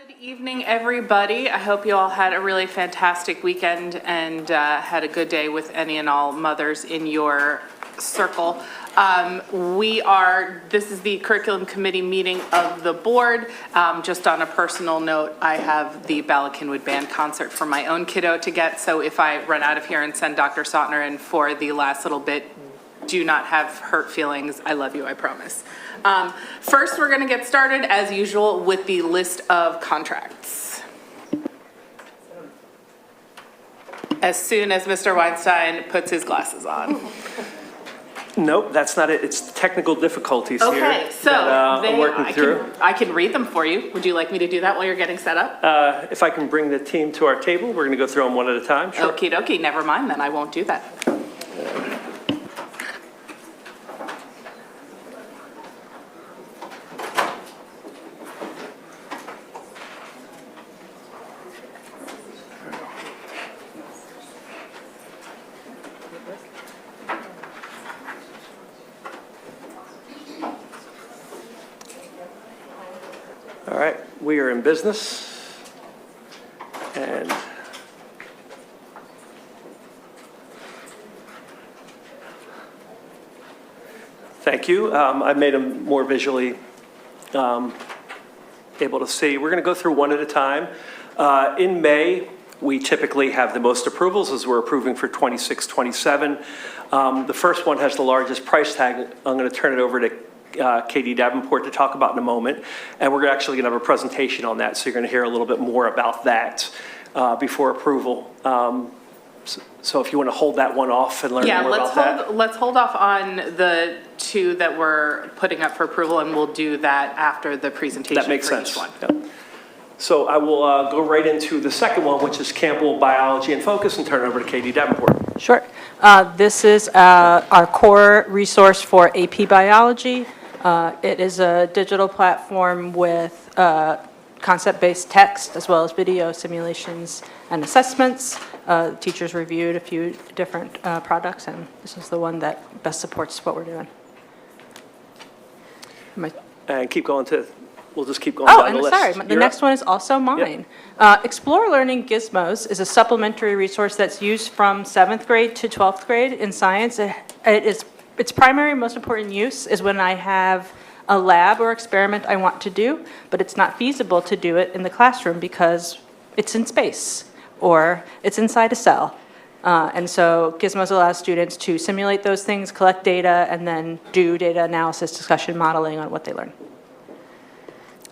Good evening, everybody. I hope you all had a really fantastic weekend and had a good day with any and all mothers in your circle. This is the curriculum committee meeting of the board. Just on a personal note, I have the Bala Cynwyd Band concert for my own kiddo to get, so if I run out of here and send Dr. Sautner in for the last little bit, do not have hurt feelings. I love you, I promise. First, we're going to get started, as usual, with the list of contracts. As soon as Mr. Weinstein puts his glasses on. Nope, that's not it. It's technical difficulties here. Okay, so I'm working through. I can read them for you. Would you like me to do that while you're getting set up? If I can bring the team to our table, we're going to go through them one at a time. Sure. Okie dokie, never mind then. I won't do that. All right, we are in business. And thank you. I made them more visually able to see. We're going to go through one at a time. In May, we typically have the most approvals as we're approving for 26-27. The first one has the largest price tag. I'm going to turn it over to Katie Davenport to talk about in a moment, and we're actually going to have a presentation on that, so you're going to hear a little bit more about that before approval. So if you want to hold that one off and learn more about that. Let's hold off on the two that we're putting up for approval, and we'll do that after the presentation. That makes for sense. Each one. Yep. So I will go right into the second one, which is Campbell Biology in Focus, and turn it over to Katie Davenport. Sure. This is our core resource for AP Biology. It is a digital platform with concept-based text as well as video simulations and assessments. Teachers reviewed a few different products, and this is the one that best supports what we're doing. And keep going we'll just keep going down the list. Oh, and sorry, the next one is also mine. Yep. Explore Learning Gizmos is a supplementary resource that's used from 7th grade to 12th grade in science. Its primary most important use is when I have a lab or experiment I want to do, but it's not feasible to do it in the classroom because it's in space or it's inside a cell. And so Gizmos allows students to simulate those things, collect data, and then do data analysis, discussion, modeling on what they learn.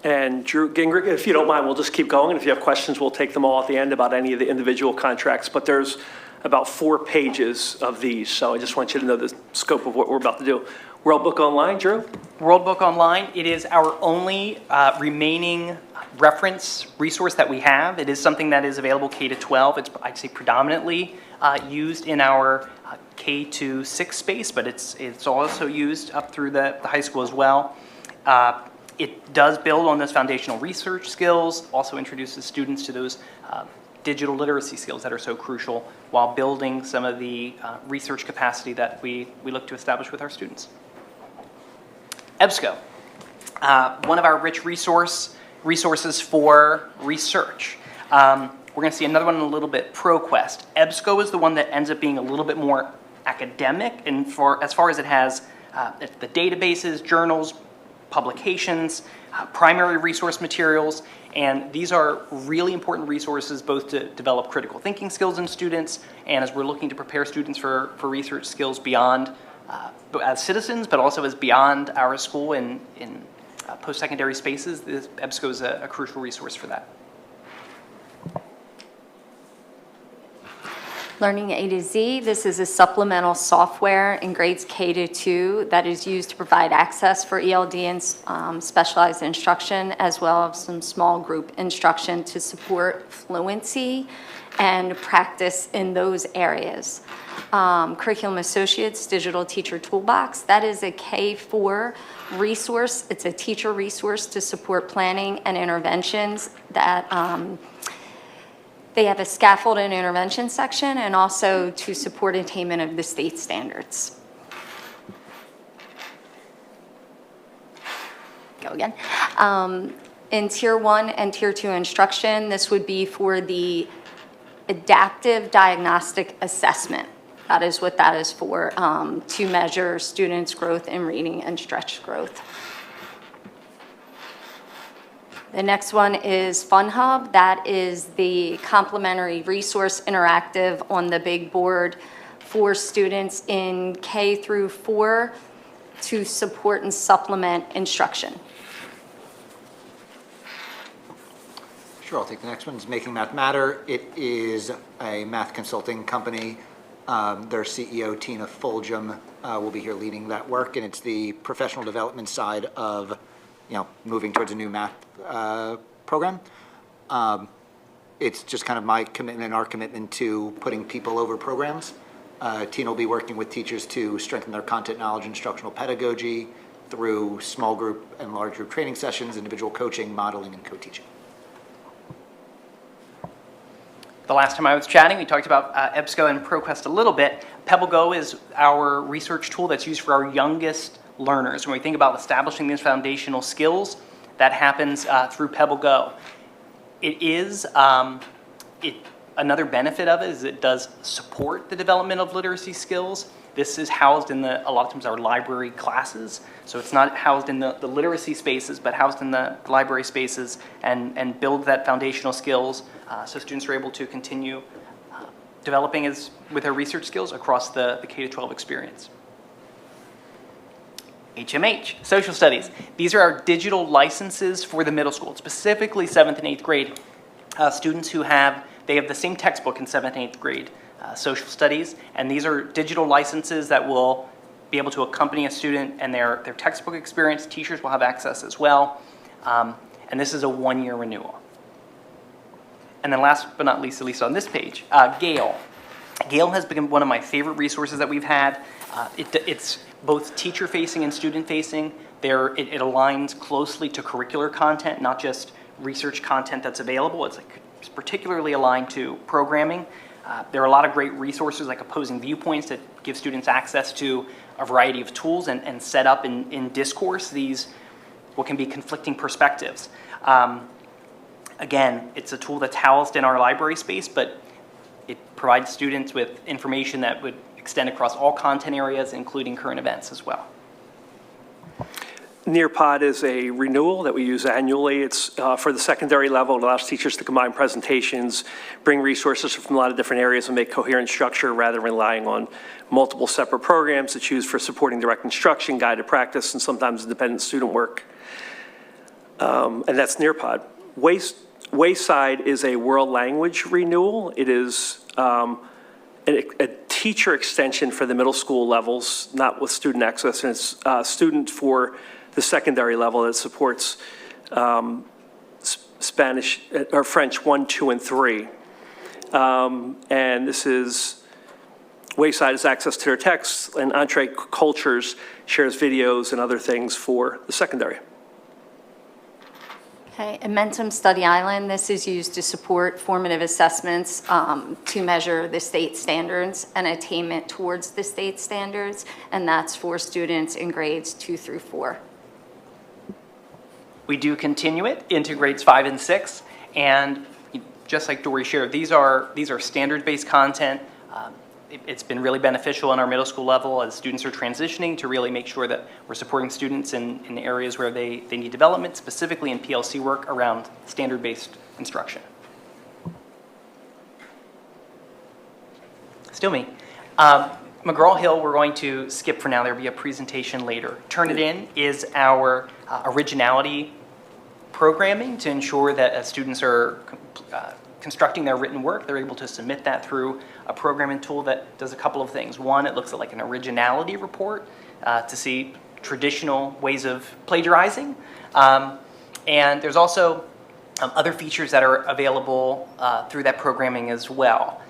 And Drew Gingrich, if you don't mind, we'll just keep going. And if you have questions, we'll take them all at the end about any of the individual contracts. But there's about 4 pages of these, so I just want you to know the scope of what we're about to do. World Book Online, Drew? World Book Online, it is our only remaining reference resource that we have. It is something that is available K-12. It's, I'd say, predominantly used in our K-6 space, but it's also used up through the high school as well. It does build on those foundational research skills, also introduces students to those digital literacy skills that are so crucial while building some of the research capacity that we look to establish with our students. EBSCO, one of our rich resources for research. We're going to see another one in a little bit, ProQuest. EBSCO is the one that ends up being a little bit more academic, and as far as it has the databases, journals, publications, primary resource materials, and these are really important resources both to develop critical thinking skills in students and as we're looking to prepare students for research skills beyond as citizens, but also as beyond our school in post-secondary spaces. EBSCO is a crucial resource for that. Learning A to Z, this is a supplemental software in grades K-2 that is used to provide access for ELD and specialized instruction, as well as some small group instruction to support fluency and practice in those areas. Curriculum Associates Digital Teacher Toolbox, that is a K-4 resource. It's a teacher resource to support planning and interventions that they have a scaffold and intervention section, and also to support attainment of the state standards. Go again. In Tier 1 and Tier 2 instruction, this would be for the adaptive diagnostic assessment. That is what that is for, to measure students' growth in reading and stretch growth. The next one is Fun Hub. That is the complementary resource interactive on the big board for students in K through 4 to support and supplement instruction. Sure, I'll take the next one. It's Making Math Matter. It is a math consulting company. Their CEO, Tina Fulgham, will be here leading that work, and it's the professional development side of, moving towards a new math program. It's just kind of my commitment and our commitment to putting people over programs. Tina will be working with teachers to strengthen their content knowledge, instructional pedagogy through small group and large group training sessions, individual coaching, modeling, and co-teaching. The last time I was chatting, we talked about EBSCO and ProQuest a little bit. PebbleGo is our research tool that's used for our youngest learners. When we think about establishing these foundational skills, that happens through PebbleGo. It is, another benefit of it is it does support the development of literacy skills. This is housed in a lot of times our library classes. So it's not housed in the literacy spaces, but housed in the library spaces and build that foundational skills so students are able to continue developing with their research skills across the K-12 experience. HMH, social studies. These are our digital licenses for the middle school, specifically 7th and 8th grade students who they have the same textbook in 7th and 8th grade, social studies, and these are digital licenses that will be able to accompany a student and their textbook experience. Teachers will have access as well, and this is a 1-year renewal. And then last but not least, at least on this page, Gale. Gale has been one of my favorite resources that we've had. It's both teacher-facing and student-facing. It aligns closely to curricular content, not just research content that's available. It's particularly aligned to programming. There are a lot of great resources like opposing viewpoints that give students access to a variety of tools and set up in discourse these what can be conflicting perspectives. Again, it's a tool that's housed in our library space, but it provides students with information that would extend across all content areas, including current events as well. Nearpod is a renewal that we use annually. It's for the secondary level. It allows teachers to combine presentations, bring resources from a lot of different areas and make coherent structure rather than relying on multiple separate programs to choose for supporting direct instruction, guided practice, and sometimes independent student work. And that's Nearpod. Wayside is a world language renewal. It is a teacher extension for the middle school levels, not with student access, and it's student for the secondary level that supports Spanish or French 1, 2, and 3. And this is, Wayside has access to their texts, and Entree Cultures shares videos and other things for the secondary. Okay, Amentum Study Island, this is used to support formative assessments to measure the state standards and attainment towards the state standards, and that's for students in grades 2 through 4. We do continue it into grades 5 and 6, and just like Dory shared, these are standard-based content. It's been really beneficial in our middle school level as students are transitioning to really make sure that we're supporting students in areas where they need development, specifically in PLC work around standard-based instruction. Still me. McGraw-Hill, we're going to skip for now. There'll be a presentation later. Turnitin is our originality programming to ensure that as students are constructing their written work, they're able to submit that through a programming tool that does a couple of things. One, it looks at like an originality report to see traditional ways of plagiarizing. And there's also other features that are available through that programming as well.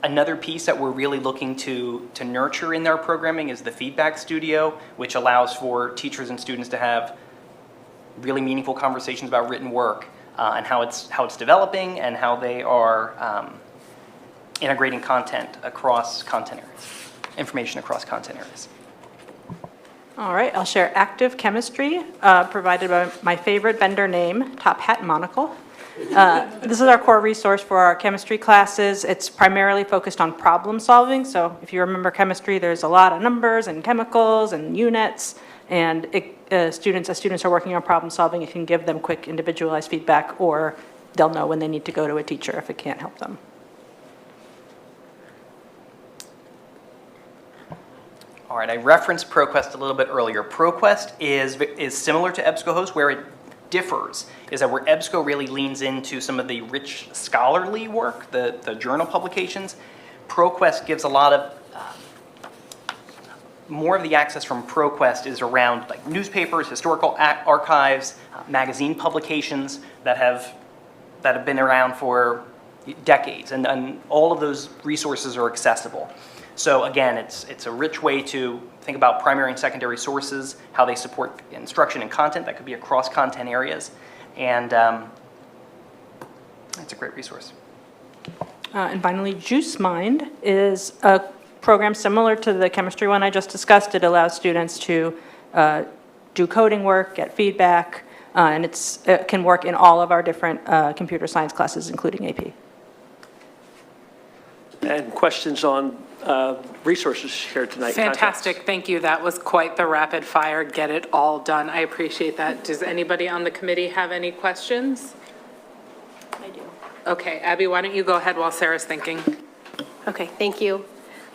Another piece that we're really looking to nurture in our programming is the feedback studio, which allows for teachers and students to have really meaningful conversations about written work and how it's developing and how they are integrating content across content areas, information across content areas. All right, I'll share active chemistry, provided by my favorite vendor name, Top Hat Monocle. This is our core resource for our chemistry classes. It's primarily focused on problem solving. So if you remember chemistry, there's a lot of numbers and chemicals and units. And as students are working on problem solving, you can give them quick individualized feedback, or they'll know when they need to go to a teacher if it can't help them. All right, I referenced ProQuest a little bit earlier. ProQuest is similar to EBSCOhost. Where it differs is that where EBSCO really leans into some of the rich scholarly work, the journal publications, ProQuest gives a lot of, more of the access from ProQuest is around like newspapers, historical archives, magazine publications that have been around for decades, and all of those resources are accessible. So again, it's a rich way to think about primary and secondary sources, how they support instruction and content that could be across content areas, and it's a great resource. And finally, JuiceMind is a program similar to the chemistry one I just discussed. It allows students to do coding work, get feedback, and it can work in all of our different computer science classes, including AP. And questions on resources shared tonight? Fantastic, thank you. That was quite the rapid fire, get it all done. I appreciate that. Does anybody on the committee have any questions? I do. Okay, Abby, why don't you go ahead while Sarah's thinking? Okay, thank you.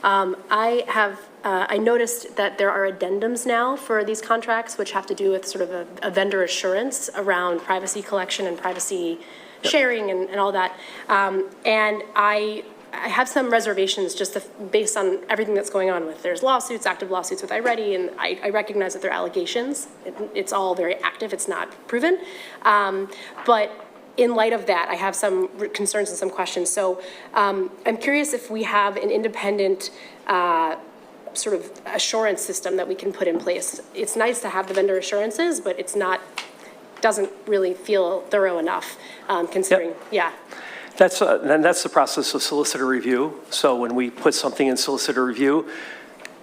I noticed that there are addendums now for these contracts, which have to do with sort of a vendor assurance around privacy collection and privacy sharing and all that. And I have some reservations just based on everything that's going on with, there's lawsuits, active lawsuits with iReady, and I recognize that they're allegations. It's all very active, it's not proven. But in light of that, I have some concerns and some questions. So I'm curious if we have an independent sort of assurance system that we can put in place. It's nice to have the vendor assurances, but it's not, doesn't really feel thorough enough considering, yeah. And that's the process of solicitor review. So when we put something in solicitor review,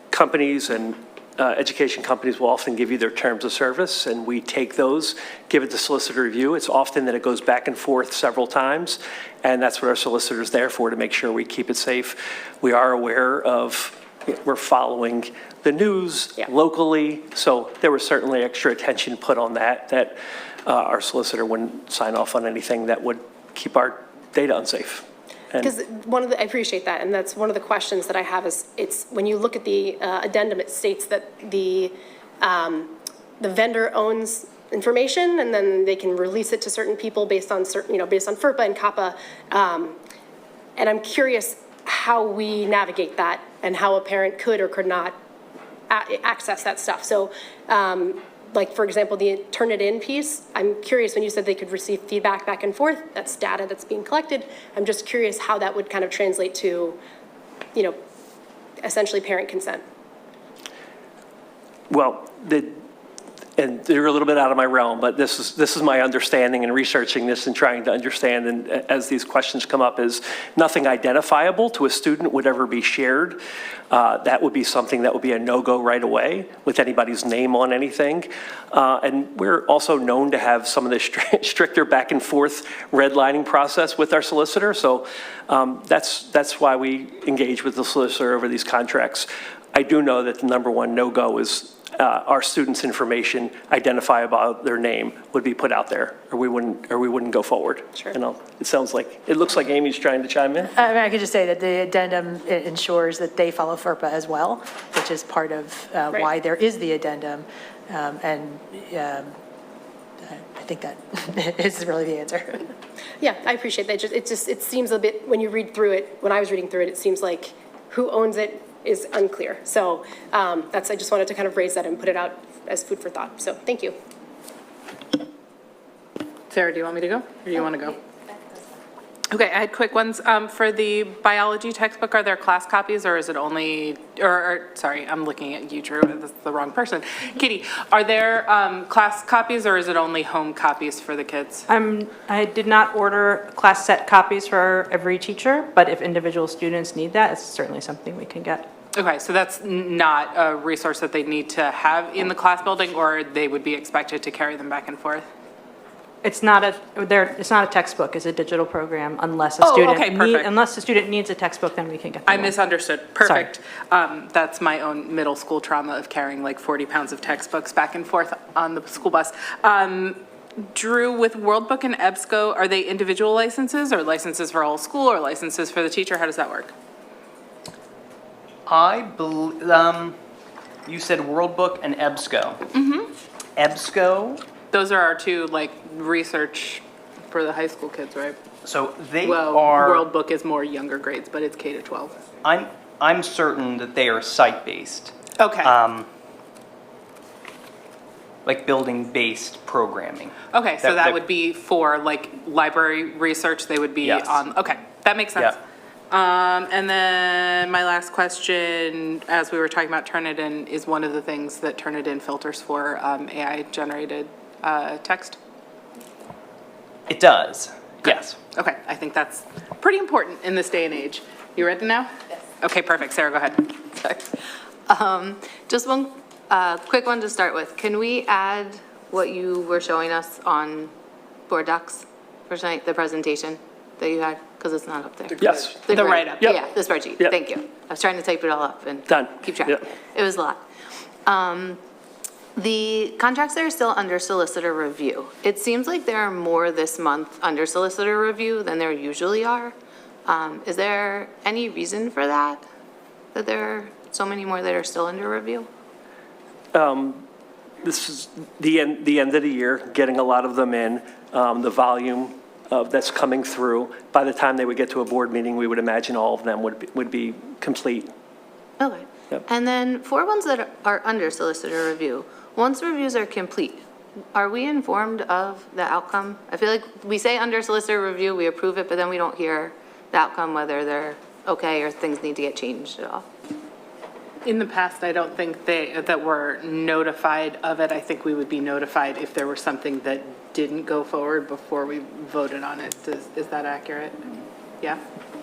companies and education companies will often give you their terms of service, and we take those, give it to solicitor review. It's often that it goes back and forth several times, and that's what our solicitor's there for, to make sure we keep it safe. We are aware of, we're following the news locally, so there was certainly extra attention put on that our solicitor wouldn't sign off on anything that would keep our data unsafe. Because I appreciate that, and that's one of the questions that I have is, it's, when you look at the addendum, it states that the vendor owns information, and then they can release it to certain people based on certain, based on FERPA and COPPA. And I'm curious how we navigate that and how a parent could or could not access that stuff. So, like, for example, the turn it in piece, I'm curious, when you said they could receive feedback back and forth, that's data that's being collected. I'm just curious how that would kind of translate to, essentially parent consent. Well, and they're a little bit out of my realm, but this is my understanding in researching this and trying to understand, and as these questions come up, is nothing identifiable to a student would ever be shared. That would be something that would be a no-go right away with anybody's name on anything. And we're also known to have some of the stricter back and forth redlining process with our solicitor. So that's why we engage with the solicitor over these contracts. I do know that the number one no-go is our students' information identifiable by their name would be put out there, or we wouldn't go forward. Sure. And it looks like Amy's trying to chime in. I could just say that the addendum ensures that they follow FERPA as well, which is part of why there is the addendum. I think that is really the answer. Yeah, I appreciate that. It seems a bit, when you read through it, when I was reading through it, it seems like who owns it is unclear. So I just wanted to kind of raise that and put it out as food for thought. So thank you. Sarah, do you want me to go, or do you want to go? Okay, I had quick ones. For the biology textbook, are there class copies, or is it only, sorry, I'm looking at you, Drew, that's the wrong person. Kitty, are there class copies, or is it only home copies for the kids? I did not order class set copies for every teacher, but if individual students need that, it's certainly something we can get. Okay, so that's not a resource that they need to have in the class building, or they would be expected to carry them back and forth? It's not a textbook, it's a digital program unless a Oh, student. okay, perfect. Unless the student needs a textbook, then we can get them I one. misunderstood. Perfect. That's my own middle school trauma of carrying like 40 pounds of textbooks back and forth on the school bus. Drew, with World Book and EBSCO, are they individual licenses or licenses for a whole school or licenses for the teacher? How does that work? You said World Book and EBSCO. Mm-hmm. EBSCO, Those are our two like research for the high school kids, right? so they Well, are. World Book is more younger grades, but it's K to 12. I'm certain that they are site-based, Okay. like building-based programming. Okay, so that- that that- would be for like library research, they would be Yes. on, okay, that makes sense. And then my last question, as we were talking about Turnitin, is one of the things that Turnitin filters for AI-generated text? It does, yes. Okay, I think that's pretty important in this day and age. You ready now? Yes. Okay, perfect. Sarah, go ahead. Just one quick one to start with. Can we add what you were showing us on board docs for tonight, the presentation that you had? Because it's not up there. Yes. The grid. write-up. Yep. Yeah, the spreadsheet. Yep. Thank you. I was trying to type it all up and Done. keep track. Yep. It was a lot. The contracts that are still under solicitor review, it seems like there are more this month under solicitor review than there usually are. Is there any reason for that? That there are so many more that are still under review? This is the end of the year, getting a lot of them in, the volume that's coming through. By the time they would get to a board meeting, we would imagine all of them would be complete. Okay. Yep. And then for ones that are under solicitor review, once reviews are complete, are we informed of the outcome? I feel like we say under solicitor review, we approve it, but then we don't hear the outcome, whether they're okay or things need to get changed at all. In the past, I don't think that we're notified of it. I think we would be notified if there was something that didn't go forward before we voted on it. Is that accurate? Yeah?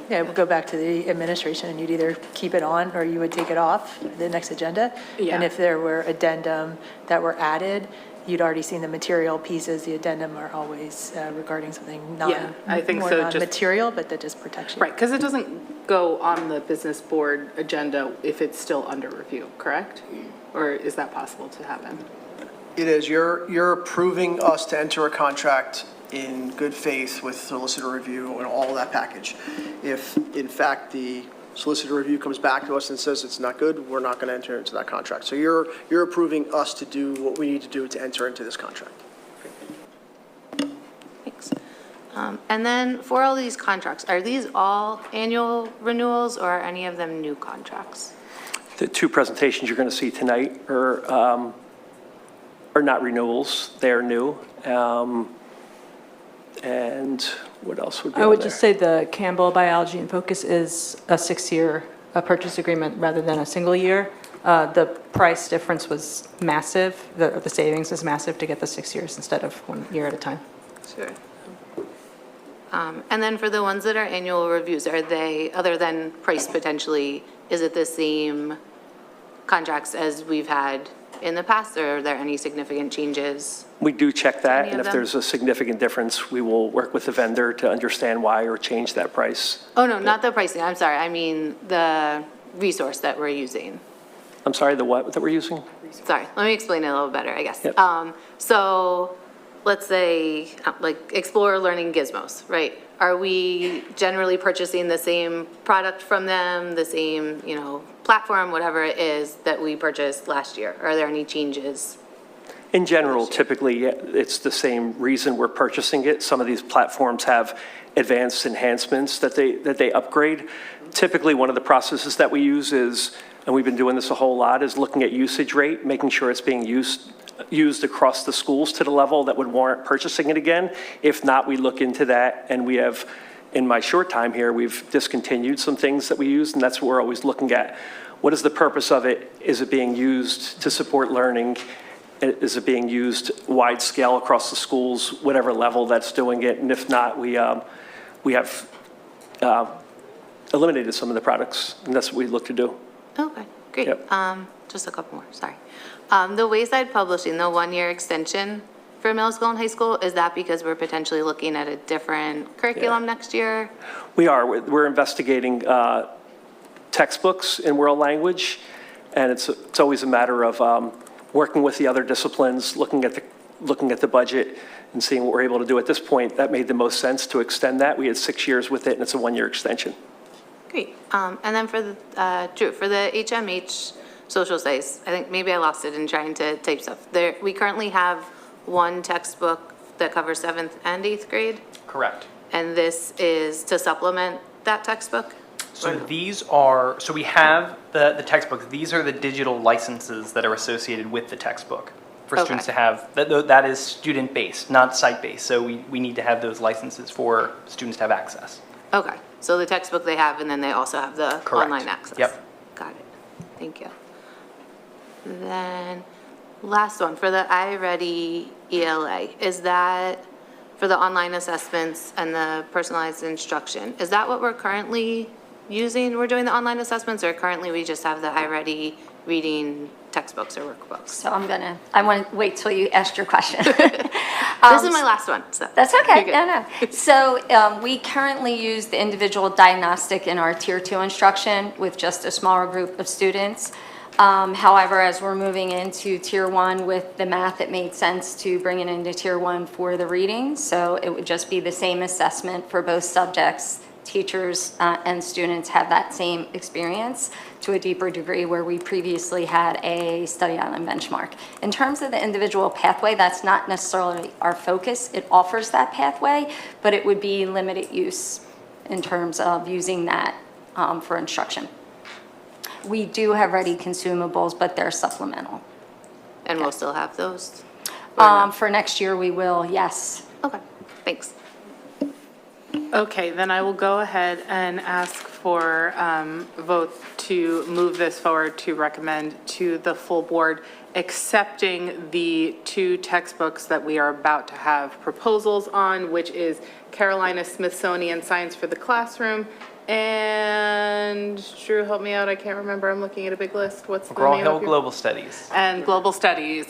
Yeah, it would go back to the administration, and you'd either keep it on or you would take it off the next agenda. Yeah. And if there were addendum that were added, you'd already seen the material pieces. The addendum are always regarding something Yeah, I think more so, just- non-material, but that just protects you. Right, because it doesn't go on the business board agenda if it's still under review, correct? Or is that possible to happen? It is. You're approving us to enter a contract in good faith with solicitor review and all of that package. If, in fact, the solicitor review comes back to us and says it's not good, we're not going to enter into that contract. So you're approving us to do what we need to do to enter into this contract. Thanks. And then for all these contracts, are these all annual renewals or are any of them new contracts? The two presentations you're going to see tonight are not renewals, they're new. And what else would be I on would there? just say the Campbell Biology and Focus is a 6-year purchase agreement rather than a single year. The price difference was massive, the savings is massive to get the 6 years instead of 1 year at a time. Sure. And then for the ones that are annual reviews, are they, other than price potentially, is it the same contracts as we've had in the past, or are there any significant changes? We do check that, Any and of if them? there's a significant difference, we will work with the vendor to understand why or change that price. Oh, no, not the pricing, I'm sorry, I mean the resource that we're using. I'm sorry, the what that we're using? Sorry, let me explain it a little better, I guess. Yep. So let's say, like, Explore Learning Gizmos, right? Are we generally purchasing the same product from them, the same, platform, whatever it is that we purchased last year? Are there any changes? In general, typically, it's the same reason we're purchasing it. Some of these platforms have advanced enhancements that they upgrade. Typically, one of the processes that we use is, and we've been doing this a whole lot, is looking at usage rate, making sure it's being used across the schools to the level that would warrant purchasing it again. If not, we look into that, and we have, in my short time here, we've discontinued some things that we use, and that's what we're always looking at. What is the purpose of it? Is it being used to support learning? Is it being used wide scale across the schools, whatever level that's doing it? And if not, we have eliminated some of the products, and that's what we look to do. Okay, great. Yep. Just a couple more, sorry. The Wayside Publishing, the 1-year extension for middle school and high school, is that because we're potentially looking at a different curriculum next year? We are. We're investigating textbooks in world language, and it's always a matter of working with the other disciplines, looking at the budget, and seeing what we're able to do. At this point, that made the most sense to extend that. We had 6 years with it, and it's a 1-year extension. Great. And then for the, Drew, for the HMH social studies, I think maybe I lost it in trying to type stuff. We currently have one textbook that covers 7th and 8th grade, Correct. and this is to supplement that textbook? So these are, so we have the textbook. These are the digital licenses that are associated with the textbook for Okay. students to have. That is student-based, not site-based. So we need to have those licenses for students to have access. Okay, so the textbook they have, and then they also have the Correct. online access? Yep. Got it. Thank you. Then, last one, for the iReady ELA, is that for the online assessments and the personalized instruction? Is that what we're currently using? We're doing the online assessments, or currently we just have the iReady reading textbooks or workbooks? So I want to wait till you asked your question. This is my last one, so. That's okay, You're good. no. So we currently use the individual diagnostic in our Tier 2 instruction with just a smaller group of students. However, as we're moving into Tier 1 with the math, it made sense to bring it into Tier 1 for the reading. So it would just be the same assessment for both subjects. Teachers and students have that same experience to a deeper degree where we previously had a study island benchmark. In terms of the individual pathway, that's not necessarily our focus. It offers that pathway, but it would be limited use in terms of using that for instruction. We do have ready consumables, but they're supplemental. And we'll still have those? Or no? For next year, we will, yes. Okay, thanks. Okay, then I will go ahead and ask for vote to move this forward to recommend to the full board, accepting the 2 textbooks that we are about to have proposals on, which is Carolina Smithsonian Science for the Classroom, and Drew, help me out, I can't remember, I'm looking at a big list. What's the name McGraw-Hill of your? Global Studies. And Global Studies.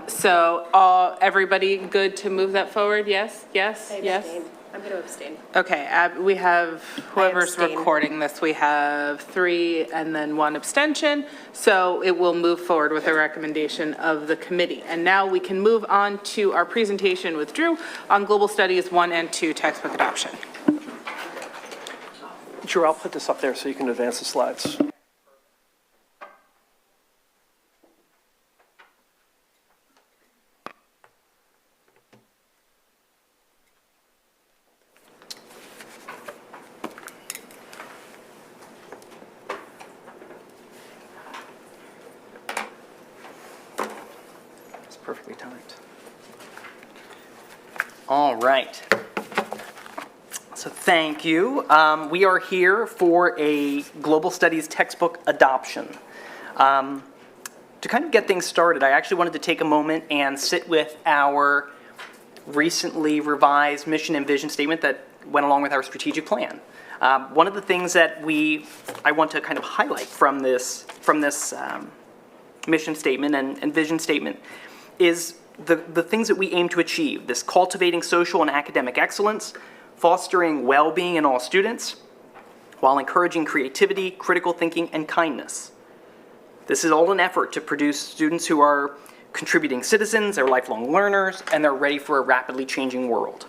So everybody good to move that forward? Yes, yes, yes? I'm going to abstain. Okay, we have, whoever's abstain. recording this, we have 3 and then 1 abstention. So it will move forward with a recommendation of the committee. And now we can move on to our presentation with Drew on Global Studies 1 and 2 textbook adoption. Drew, I'll put this up there so you can advance the slides. It's perfectly timed. All right. So thank you. We are here for a Global Studies textbook adoption. To kind of get things started, I actually wanted to take a moment and sit with our recently revised mission and vision statement that went along with our strategic plan. One of the things that I want to kind of highlight from this mission statement and vision statement is the things that we aim to achieve, this cultivating social and academic excellence, fostering well-being in all students, while encouraging creativity, critical thinking, and kindness. This is all an effort to produce students who are contributing citizens, they're lifelong learners, and they're ready for a rapidly changing world.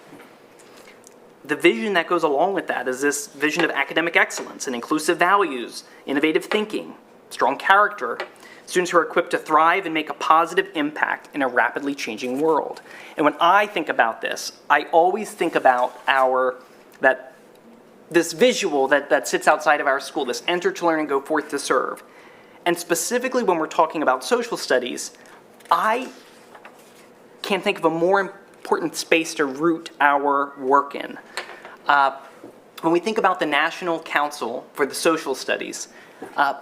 The vision that goes along with that is this vision of academic excellence and inclusive values, innovative thinking, strong character, students who are equipped to thrive and make a positive impact in a rapidly changing world. And when I think about this, I always think about this visual that sits outside of our school, this enter to learn and go forth to serve. And specifically when we're talking about social studies, I can't think of a more important space to root our work in. When we think about the National Council for the Social Studies,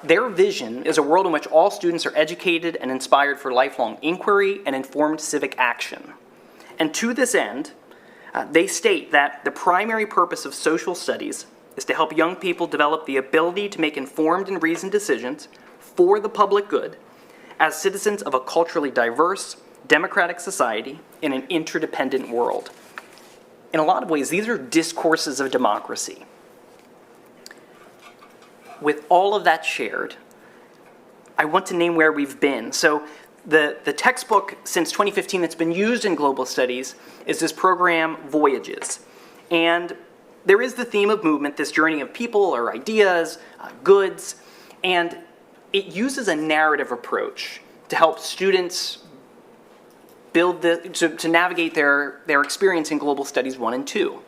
their vision is a world in which all students are educated and inspired for lifelong inquiry and informed civic action. And to this end, they state that the primary purpose of social studies is to help young people develop the ability to make informed and reasoned decisions for the public good as citizens of a culturally diverse, democratic society in an interdependent world. In a lot of ways, these are discourses of democracy. With all of that shared, I want to name where we've been. So the textbook since 2015 that's been used in global studies is this program, Voyages. And there is the theme of movement, this journey of people or ideas, goods, and it uses a narrative approach to help students build to navigate their experience in global studies 1 and 2.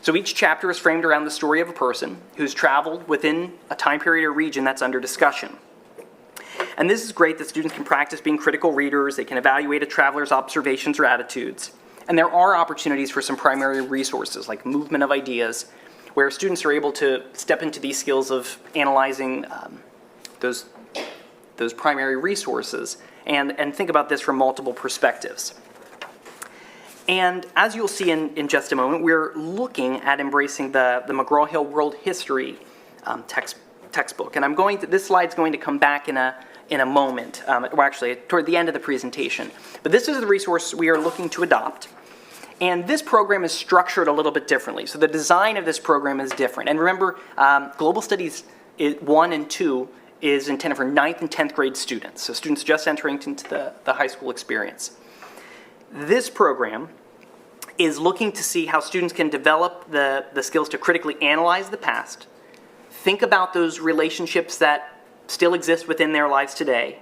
So each chapter is framed around the story of a person who's traveled within a time period or region that's under discussion. And this is great that students can practice being critical readers, they can evaluate a traveler's observations or attitudes, and there are opportunities for some primary resources like movement of ideas, where students are able to step into these skills of analyzing those primary resources and think about this from multiple perspectives. And as you'll see in just a moment, we're looking at embracing the McGraw-Hill World History textbook. And this slide's going to come back in a moment, well actually toward the end of the presentation. But this is the resource we are looking to adopt. And this program is structured a little bit differently. So the design of this program is different. And remember, Global Studies 1 and 2 is intended for 9th and 10th grade students, so students just entering into the high school experience. This program is looking to see how students can develop the skills to critically analyze the past, think about those relationships that still exist within their lives today,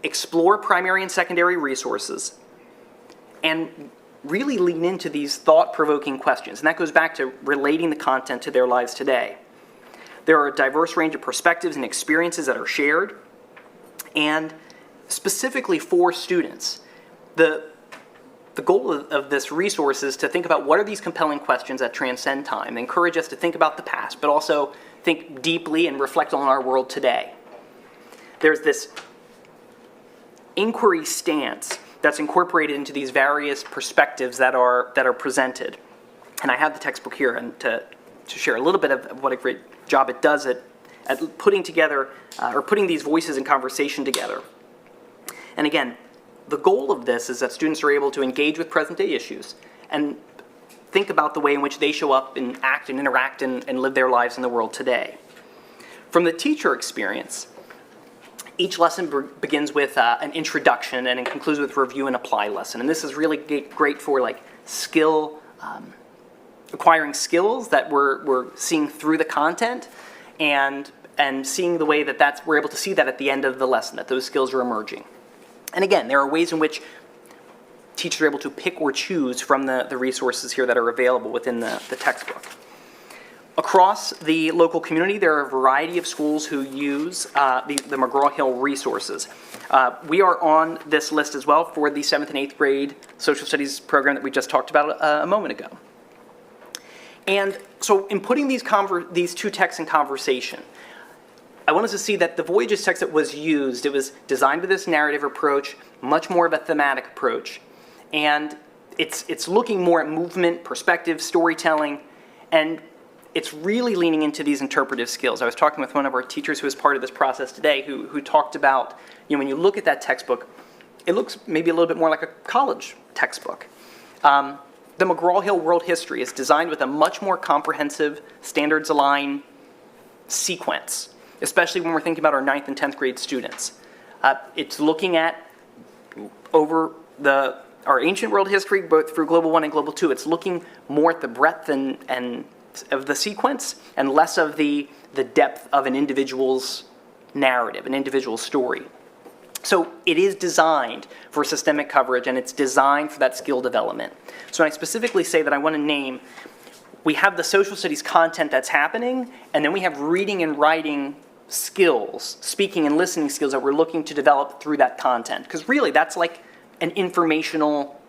explore primary and secondary resources, and really lean into these thought-provoking questions. And that goes back to relating the content to their lives today. There are a diverse range of perspectives and experiences that are shared, and specifically for students, the goal of this resource is to think about what are these compelling questions that transcend time, encourage us to think about the past, but also think deeply and reflect on our world today. There's this inquiry stance that's incorporated into these various perspectives that are presented. And I have the textbook here and to share a little bit of what a great job it does at putting together or putting these voices in conversation together. And again, the goal of this is that students are able to engage with present-day issues and think about the way in which they show up and act and interact and live their lives in the world today. From the teacher experience, each lesson begins with an introduction and it concludes with review and apply lesson. And this is really great for acquiring skills that we're seeing through the content and seeing the way that we're able to see that at the end of the lesson, that those skills are emerging. And again, there are ways in which teachers are able to pick or choose from the resources here that are available within the textbook. Across the local community, there are a variety of schools who use the McGraw-Hill resources. We are on this list as well for the 7th and 8th grade social studies program that we just talked about a moment ago. And so in putting these two texts in conversation, I want us to see that the Voyages text that was used, it was designed with this narrative approach, much more of a thematic approach. And it's looking more at movement, perspective, storytelling, and it's really leaning into these interpretive skills. I was talking with one of our teachers who was part of this process today who talked about, when you look at that textbook, it looks maybe a little bit more like a college textbook. The McGraw-Hill World History is designed with a much more comprehensive, standards-aligned sequence, especially when we're thinking about our 9th and 10th grade students. It's looking at our ancient world history, both through Global 1 and Global 2. It's looking more at the breadth and of the sequence and less of the depth of an individual's narrative, an individual's story. So it is designed for systemic coverage and it's designed for that skill development. So when I specifically say that I want to name, we have the social studies content that's happening, and then we have reading and writing skills, speaking and listening skills that we're looking to develop through that content. Because really, that's like an informational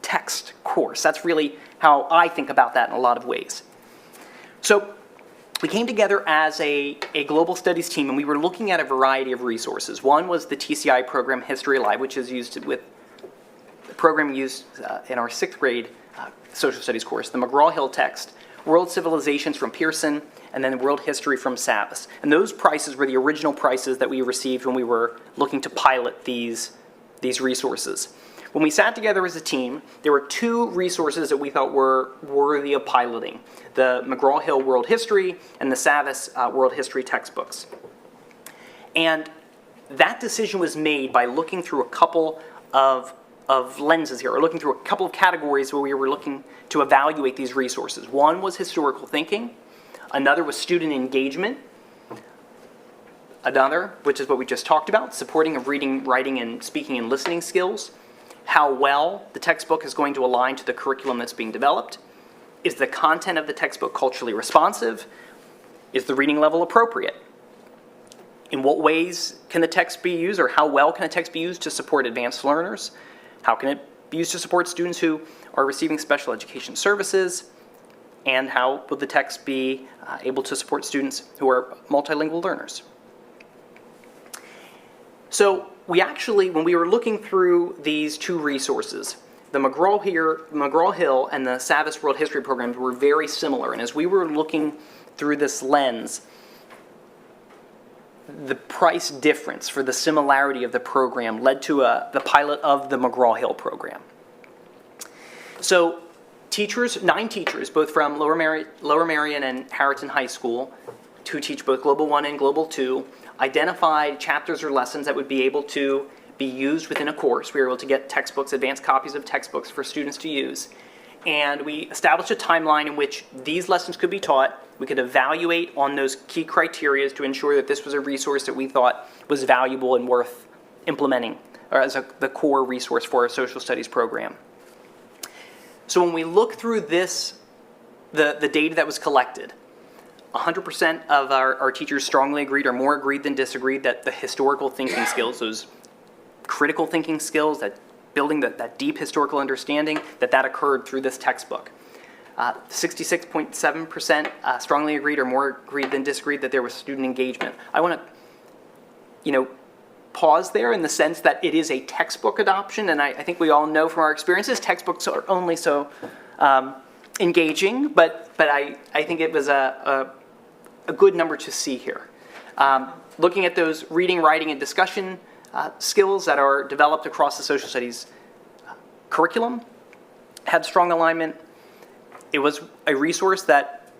text course. That's really how I think about that in a lot of ways. So we came together as a global studies team, and we were looking at a variety of resources. One was the TCI program History Alive, which is used with the program used in our 6th grade social studies course. The McGraw-Hill text World Civilizations from Pearson, and then World History from Savas. And those prices were the original prices that we received when we were looking to pilot these resources. When we sat together as a team, there were 2 resources that we thought were worthy of piloting: the McGraw-Hill World History and the Savas World History textbooks. And that decision was made by looking through a couple of lenses here, or looking through a couple of categories where we were looking to evaluate these resources. One was historical thinking, another was student engagement, another, which is what we just talked about, supporting of reading, writing, and speaking and listening skills, how well the textbook is going to align to the curriculum that's being developed, is the content of the textbook culturally responsive, is the reading level appropriate, in what ways can the text be used, or how well can a text be used to support advanced learners, how can it be used to support students who are receiving special education services, and how will the text be able to support students who are multilingual learners. So we actually, when we were looking through these 2 resources, the McGraw-Hill and the Savas World History programs were very similar, and as we were looking through this lens, the price difference for the similarity of the program led to the pilot of the McGraw-Hill program. So 9 teachers, both from Lower Merion and Harriton High School, who teach both Global 1 and Global 2, identified chapters or lessons that would be able to be used within a course. We were able to get textbooks, advanced copies of textbooks for students to use. And we established a timeline in which these lessons could be taught. We could evaluate on those key criteria to ensure that this was a resource that we thought was valuable and worth implementing, or as the core resource for our social studies program. So when we look through this, the data that was collected, 100% of our teachers strongly agreed, or more agreed than disagreed, that the historical thinking skills, those critical thinking skills, that building that deep historical understanding, that occurred through this textbook. 66.7% strongly agreed or more agreed than disagreed that there was student engagement. I want to, pause there in the sense that it is a textbook adoption, and I think we all know from our experiences textbooks are only so engaging, but I think it was a good number to see here. Looking at those reading, writing, and discussion skills that are developed across the social studies curriculum had strong alignment. It was a resource that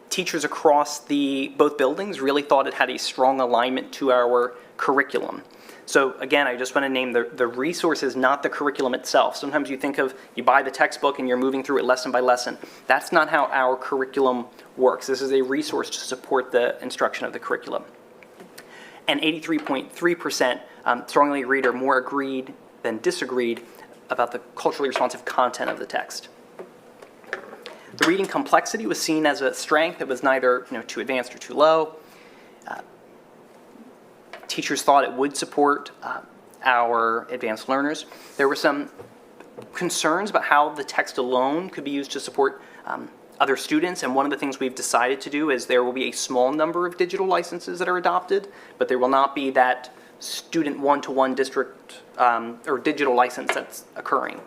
teachers across both buildings really thought it had a strong alignment to our curriculum. So again, I just want to name the resources, not the curriculum itself. Sometimes you think of, you buy the textbook and you're moving through it lesson by lesson. That's not how our curriculum works. This is a resource to support the instruction of the curriculum. And 83.3% strongly agreed or more agreed than disagreed about the culturally responsive content of the text. The reading complexity was seen as a strength. It was neither too advanced or too low. Teachers thought it would support our advanced learners. There were some concerns about how the text alone could be used to support other students, and one of the things we've decided to do is there will be a small number of digital licenses that are adopted, but there will not be that student one-to-one district or digital license that's occurring.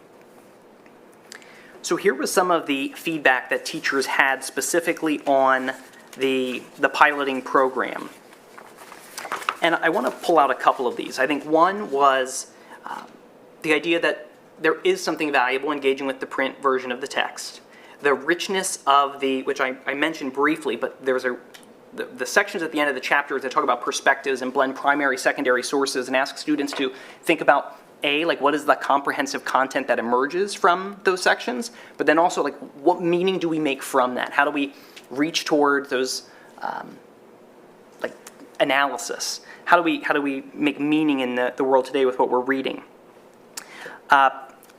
So here was some of the feedback that teachers had specifically on the piloting program. And I want to pull out a couple of these. I think one was the idea that there is something valuable engaging with the print version of the text. The richness of which I mentioned briefly, but there's the sections at the end of the chapters that talk about perspectives and blend primary, secondary sources and ask students to think about what is the comprehensive content that emerges from those sections, but then also what meaning do we make from that? How do we reach toward those analysis? How do we make meaning in the world today with what we're reading?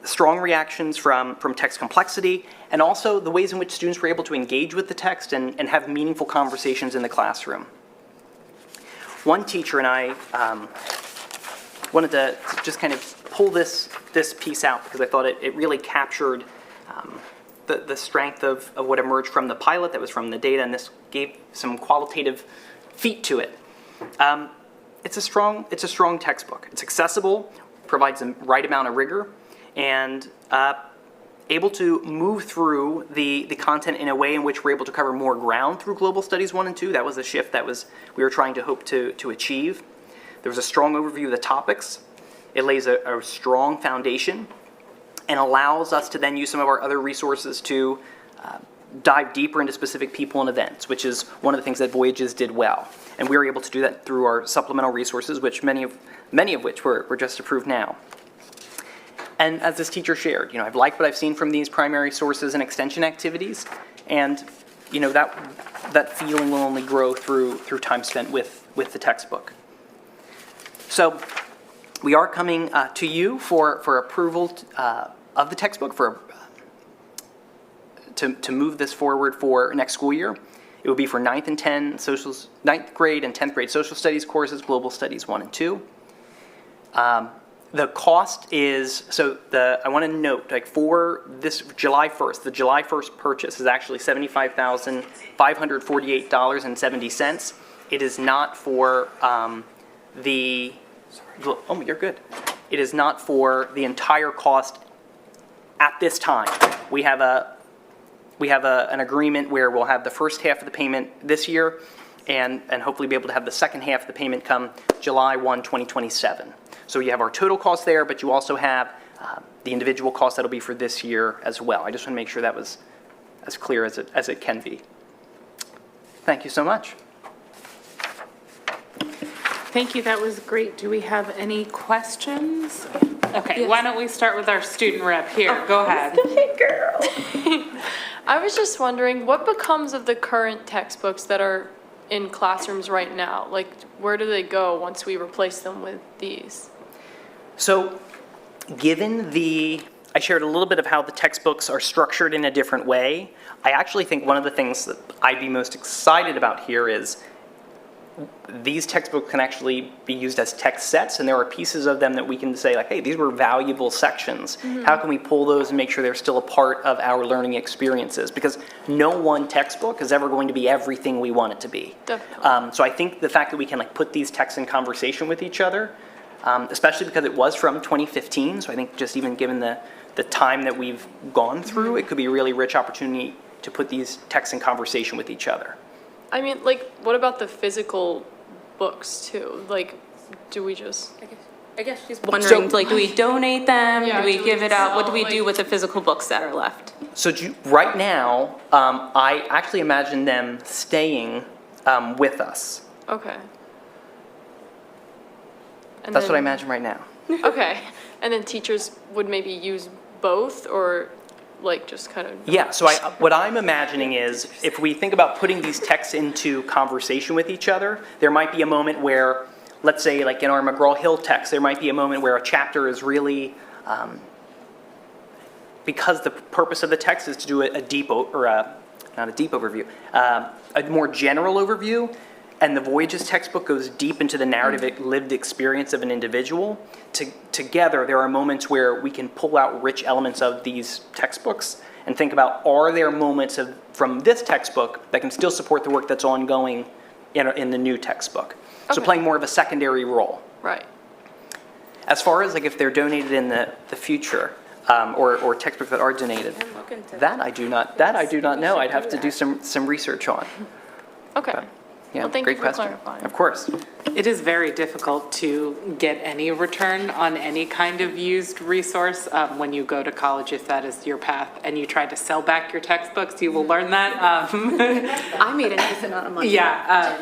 Strong reactions from text complexity, and also the ways in which students were able to engage with the text and have meaningful conversations in the classroom. One teacher and I wanted to just kind of pull this piece out because I thought it really captured the strength of what emerged from the pilot that was from the data, and this gave some qualitative feet to it. It's a strong textbook. It's accessible, provides the right amount of rigor, and able to move through the content in a way in which we're able to cover more ground through Global Studies 1 and 2. That was a shift that we were trying to hope to achieve. There was a strong overview of the topics. It lays a strong foundation and allows us to then use some of our other resources to dive deeper into specific people and events, which is one of the things that Voyages did well. And we were able to do that through our supplemental resources, which many of which were just approved now. And as this teacher shared, I've liked what I've seen from these primary sources and extension activities, and that feeling will only grow through time spent with the textbook. So we are coming to you for approval of the textbook to move this forward for next school year. It will be for 9th grade and 10th grade social studies courses, Global Studies 1 and 2. The cost is, I want to note, for this July 1st, the July 1st purchase is actually $75,548.70. It is not for you're good. It is not for the entire cost at this time. We have an agreement where we'll have the first half of the payment this year and hopefully be able to have the second half of the payment come July 1, 2027. So you have our total cost there, but you also have the individual cost that'll be for this year as well. I just want to make sure that was as clear as it can be. Thank you so much. Thank you, that was great. Do we have any questions? Okay, why don't we start with our student rep here? Go ahead. Girl. I was just wondering, what becomes of the current textbooks that are in classrooms right now? Like, where do they go once we replace them with these? So, I shared a little bit of how the textbooks are structured in a different way. I actually think one of the things that I'd be most excited about here is these textbooks can actually be used as text sets, and there are pieces of them that we can say, like, hey, these were valuable sections. Mm-hmm. How can we pull those and make sure they're still a part of our learning experiences? Because no one textbook is ever going to be everything we want it to be. Definitely. So I think the fact that we can put these texts in conversation with each other, especially because it was from 2015, so I think just even given the time that we've gone through, it could be a really rich opportunity to put these texts in conversation with each other. I mean, what about the physical books too? Do we just... I guess she's wondering, do we donate them? Yeah, do we give it out? What do we sell, do with the physical books that are left? So right now, I actually imagine them staying with us. Okay. That's what I imagine right now. Okay. And then teachers would maybe use both, or just kind of... Yeah, so what I'm imagining is if we think about putting these texts into conversation with each other, there might be a moment where, let's say in our McGraw-Hill text, there might be a moment where a chapter is really, because the purpose of the text is to do a more general overview, and the Voyages textbook goes deep into the narrative lived experience of an individual. Together, there are moments where we can pull out rich elements of these textbooks and think about, are there moments from this textbook that can still support the work that's ongoing in the new textbook? So playing more of a secondary role. Right. As far as if they're donated in the future, or textbooks that are donated, that I do not know. I'd have to do some research on. Okay. But, yeah, well, thank great you for question. clarifying. Of course. It is very difficult to get any return on any kind of used resource when you go to college, if that is your path, and you try to sell back your textbooks, you will learn that. I made a decent amount of money. Yeah,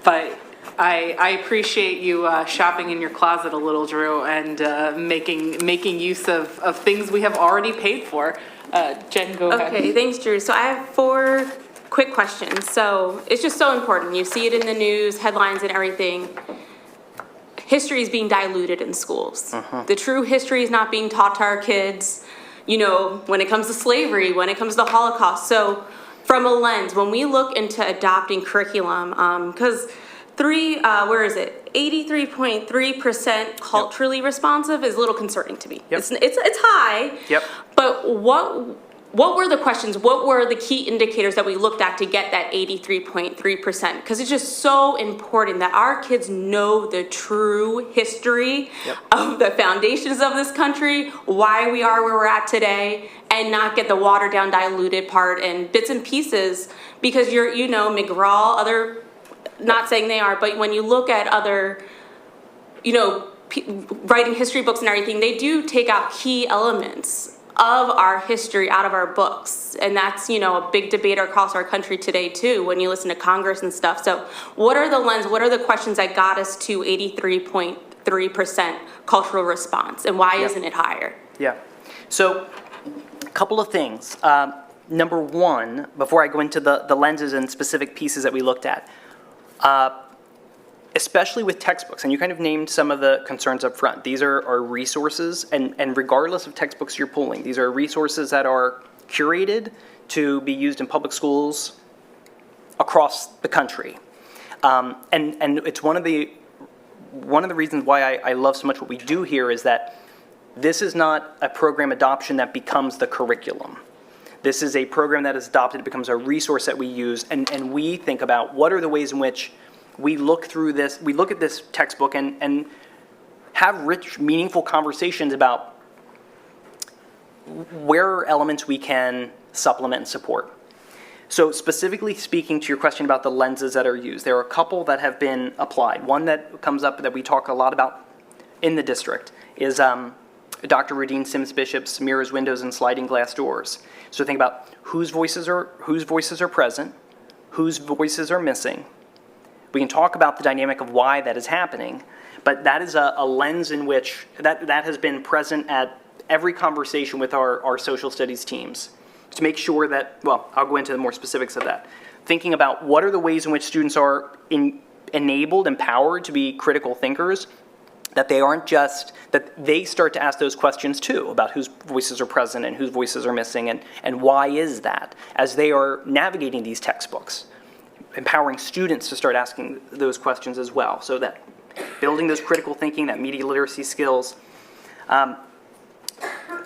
but I appreciate you shopping in your closet a little, Drew, and making use of things we have already paid for. Jen, go ahead. Okay, thanks, Drew. So I have 4 quick questions. So it's just so important. You see it in the news, headlines and everything. History is being diluted in schools. The true history is not being taught to our kids, when it comes to slavery, when it comes to the Holocaust. So from a lens, when we look into adopting curriculum, because 83.3% culturally responsive is a little concerning to me. Yep. It's high. Yep. But what were the questions? What were the key indicators that we looked at to get that 83.3%? Because it's just so important that our kids know the true history of the foundations of this country, why we are where we're at today, and not get the watered down, diluted part and bits and pieces, because you're, you know, McGraw, other, not saying they are, but when you look at other, you know, writing history books and everything, they do take out key elements of our history out of our books. And that's, you know, a big debate across our country today too, when you listen to Congress and stuff. So what are the questions that got us to 83.3% cultural response, and why isn't it higher? Yeah. So a couple of things. Number one, before I go into the lenses and specific pieces that we looked at, especially with textbooks, and you kind of named some of the concerns up front. These are resources, and regardless of textbooks you're pulling, these are resources that are curated to be used in public schools across the country. And it's one of the reasons why I love so much what we do here is that this is not a program adoption that becomes the curriculum. This is a program that is adopted, it becomes a resource that we use, and we think about what are the ways in which we look through this, we look at this textbook and have rich, meaningful conversations about where are elements we can supplement and support. So specifically speaking to your question about the lenses that are used, there are a couple that have been applied. One that comes up that we talk a lot about in the district is Dr. Radine Sims Bishop's Mirrors, Windows, and Sliding Glass Doors. So think about whose voices are present, whose voices are missing. We can talk about the dynamic of why that is happening, but that is a lens in which that has been present at every conversation with our social studies teams to make sure that, well, I'll go into the more specifics of that. Thinking about what are the ways in which students are enabled, empowered to be critical thinkers, that they aren't just, that they start to ask those questions too about whose voices are present and whose voices are missing and why is that as they are navigating these textbooks. Empowering students to start asking those questions as well, so that building those critical thinking, that media literacy skills.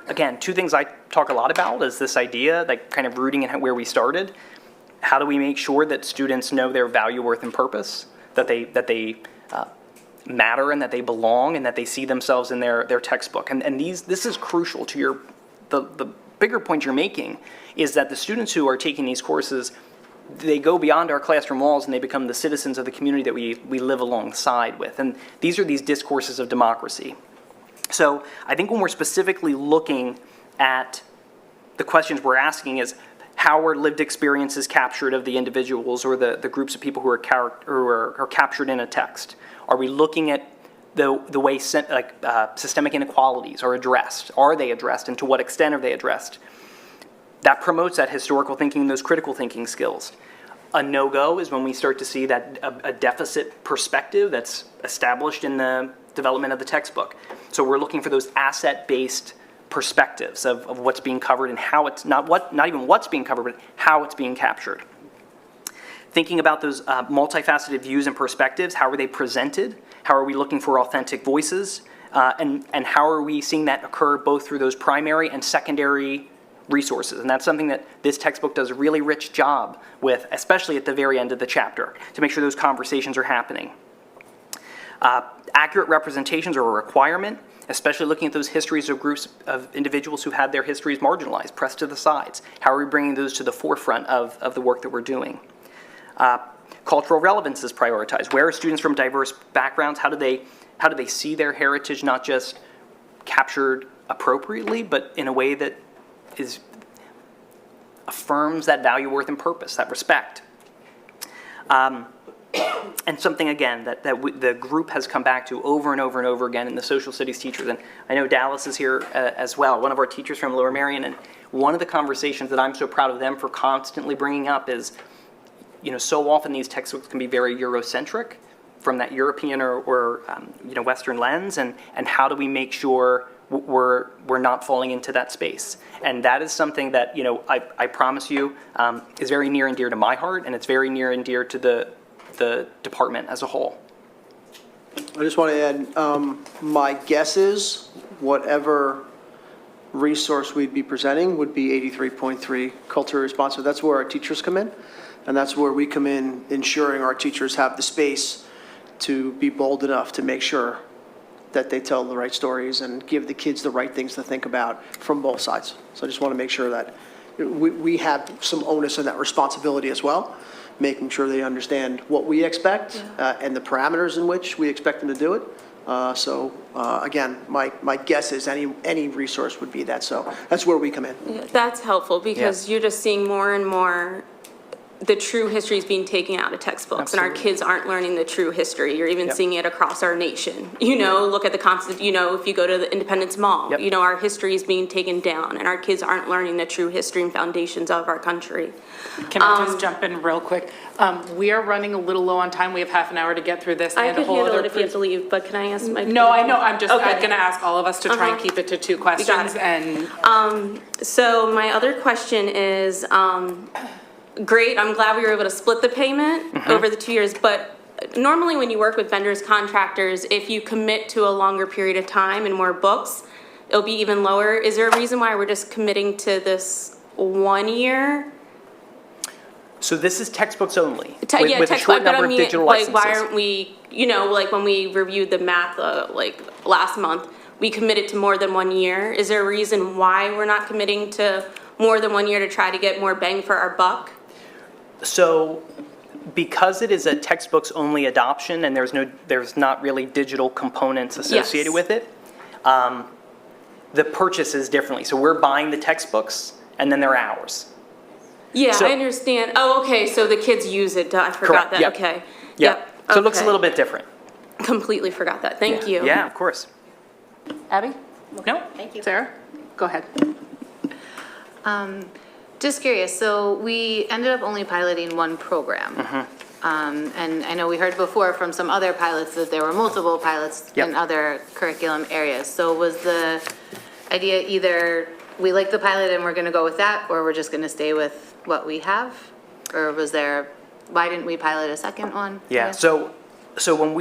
Again, two things I talk a lot about is this idea, like kind of rooting in where we started. How do we make sure that students know their value, worth, and purpose, that they matter and that they belong and that they see themselves in their textbook? And this is crucial to the bigger point you're making is that the students who are taking these courses, they go beyond our classroom walls and they become the citizens of the community that we live alongside with. And these are these discourses of democracy. So I think when we're specifically looking at the questions we're asking is how are lived experiences captured of the individuals or the groups of people who are captured in a text? Are we looking at the way systemic inequalities are addressed? Are they addressed, and to what extent are they addressed? That promotes that historical thinking, those critical thinking skills. A no-go is when we start to see that a deficit perspective that's established in the development of the textbook. So we're looking for those asset-based perspectives of what's being covered and how it's, not even what's being covered, but how it's being captured. Thinking about those multifaceted views and perspectives, how are they presented? How are we looking for authentic voices? And how are we seeing that occur both through those primary and secondary resources? And that's something that this textbook does a really rich job with, especially at the very end of the chapter, to make sure those conversations are happening. Accurate representations are a requirement, especially looking at those histories of groups of individuals who had their histories marginalized, pressed to the sides. How are we bringing those to the forefront of the work that we're doing? Cultural relevance is prioritized. Where are students from diverse backgrounds? How do they see their heritage not just captured appropriately, but in a way that affirms that value, worth, and purpose, that respect? And something, again, that the group has come back to over and over and over again in the social studies teachers, and I know Dallas is here as well, one of our teachers from Lower Merion, and one of the conversations that I'm so proud of them for constantly bringing up is, so often these textbooks can be very Eurocentric from that European or Western lens, and how do we make sure we're not falling into that space? And that is something that, I promise you, is very near and dear to my heart, and it's very near and dear to the department as a whole. I just want to add, my guess is whatever resource we'd be presenting would be 83.3 culturally responsive. That's where our teachers come in, and that's where we come in, ensuring our teachers have the space to be bold enough to make sure that they tell the right stories and give the kids the right things to think about from both sides. So I just want to make sure that we have some onus and that responsibility as well, making sure they understand what we expect and the parameters in which we expect them to do it. Again, my guess is any resource would be that. So that's where we come in. That's helpful because you're just seeing more and more the true history is being taken out of textbooks and our kids aren't learning the true history. You're even seeing it across our nation. You know, look at the constant, you know, if you go to the Independence Mall, you know, our history is being taken down and our kids aren't learning the true history and foundations of our country. Can I just jump in real quick? We are running a little low on time. We have half an hour to get through this. I and a could whole handle other it if you have to leave, but can I ask my? No, I know. I'm just Okay. going to ask all of us to try and keep it to 2 questions. And So my other question is, great, I'm glad we were able to split the payment over the 2 years, but normally when you work with vendors, contractors, if you commit to a longer period of time and more books, it'll be even lower. Is there a reason why we're just committing to this 1 year? So this is textbooks only, with Yeah, a short number of digital like, why licenses. aren't we, you know, like when we reviewed the math, like last month, we committed to more than 1 year. Is there a reason why we're not committing to more than 1 year to try to get more bang for our buck? So because it is a textbooks only adoption and there's not really digital components associated with it, the purchase is differently. So we're buying the textbooks and then they're ours. Yeah, So- I understand. Oh, okay, so the kids use it. I forgot Correct, that. yep. Okay. Yep. So it looks a okay. little bit different. Completely forgot that. Thank you. Yeah, of course. Abby? no, Sarah, go ahead. Just curious, so we ended up only piloting one program. And I know we heard before from some other pilots that there were multiple pilots Yep. in other curriculum areas. So was the idea either we like the pilot and we're gonna go with that, or we're just gonna stay with what we have? Or was there, why didn't we pilot a second one? Yeah, so when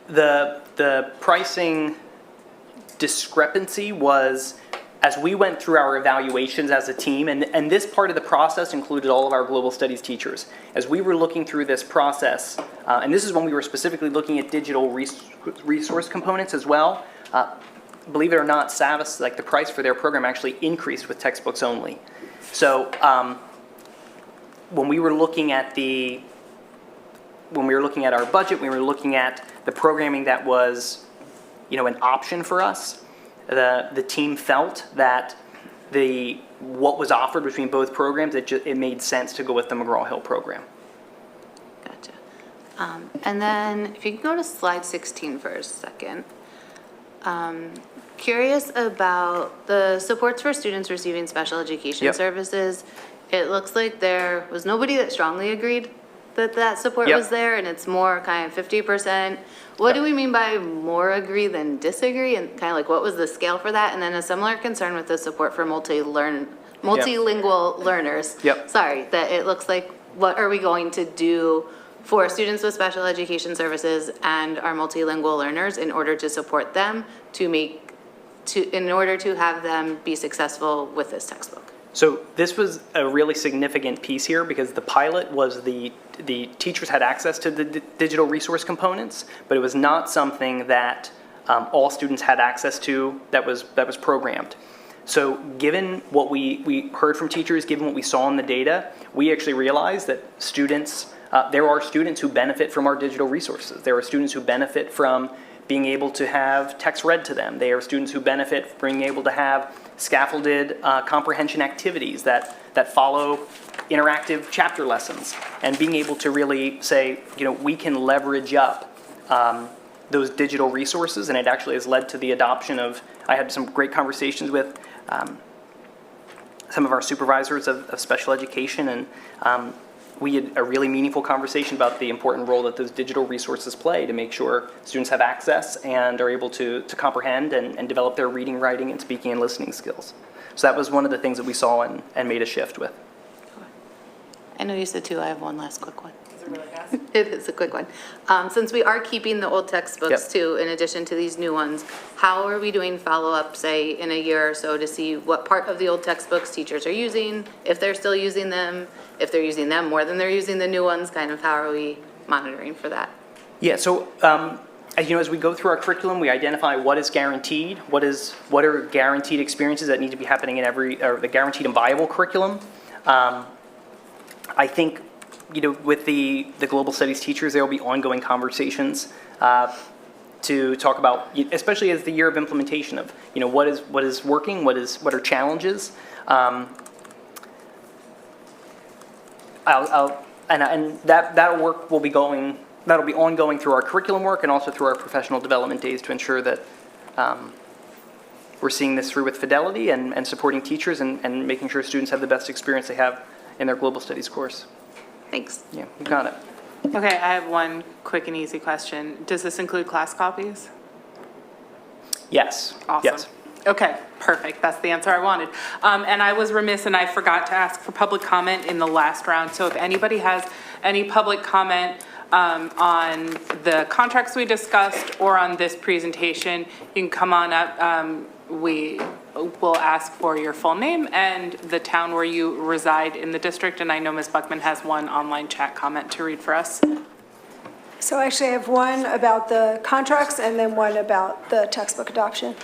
the pricing discrepancy was, as we went through our evaluations as a team, and this part of the process included all of our global studies teachers. As we were looking through this process, and this is when we were specifically looking at digital resource components as well, believe it or not, Savas, like the price for their program actually increased with textbooks only. So when we were looking at our budget, we were looking at the programming that was, you know, an option for us. The team felt that what was offered between both programs, it made sense to go with the McGraw-Hill program. Gotcha. And then if you could go to slide 16 for a second. Curious about the supports for students receiving special education Yep. services. It looks like there was nobody that strongly agreed that support Yep. was there, and it's more kind of 50%. What do we mean by more agree than disagree, and kind of like what was the scale for that? And then a similar concern with the support for multilingual learners. Yep. Sorry, that it looks like, what are we going to do for students with special education services and our multilingual learners in order to support them in order to have them be successful with this textbook? So this was a really significant piece here because the pilot was the teachers had access to the digital resource components, but it was not something that all students had access to that was programmed. So given what we heard from teachers, given what we saw in the data, we actually realized that there are students who benefit from our digital resources. There are students who benefit from being able to have text read to them. There are students who benefit from being able to have scaffolded comprehension activities that follow interactive chapter lessons, and being able to really say, you know, we can leverage up those digital resources, and it actually has led to the adoption of, I had some great conversations with some of our supervisors of special education, and we had a really meaningful conversation about the important role that those digital resources play to make sure students have access and are able to comprehend and develop their reading, writing, and speaking and listening skills. So that was one of the things that we saw and made a shift with. I know you said two, I have one last quick one. Is it really fast? It is a quick one. Since we are keeping the old textbooks Yep. too, in addition to these new ones, how are we doing follow-up, say, in a year or so to see what part of the old textbooks teachers are using, if they're still using them, if they're using them more than they're using the new ones, kind of how are we monitoring for that? Yeah, so as we go through our curriculum, we identify what is guaranteed, what are guaranteed experiences that need to be happening in or the guaranteed and viable curriculum. I think, with the global studies teachers, there will be ongoing conversations to talk about, especially as the year of implementation of, what is working, what are challenges. And that work will be that'll be ongoing through our curriculum work and also through our professional development days to ensure that we're seeing this through with fidelity and supporting teachers and making sure students have the best experience they have in their global studies course. Thanks. Yeah, you got it. Okay, I have one quick and easy question. Does this include class copies? Yes. Awesome. Yes. Okay, perfect. That's the answer I wanted. And I was remiss and I forgot to ask for public comment in the last round. So if anybody has any public comment on the contracts we discussed or on this presentation, you can come on up. We will ask for your full name and the town where you reside in the district. And I know Ms. Buckman has one online chat comment to read for us. So actually I have one about the contracts and then one about the textbook adoption.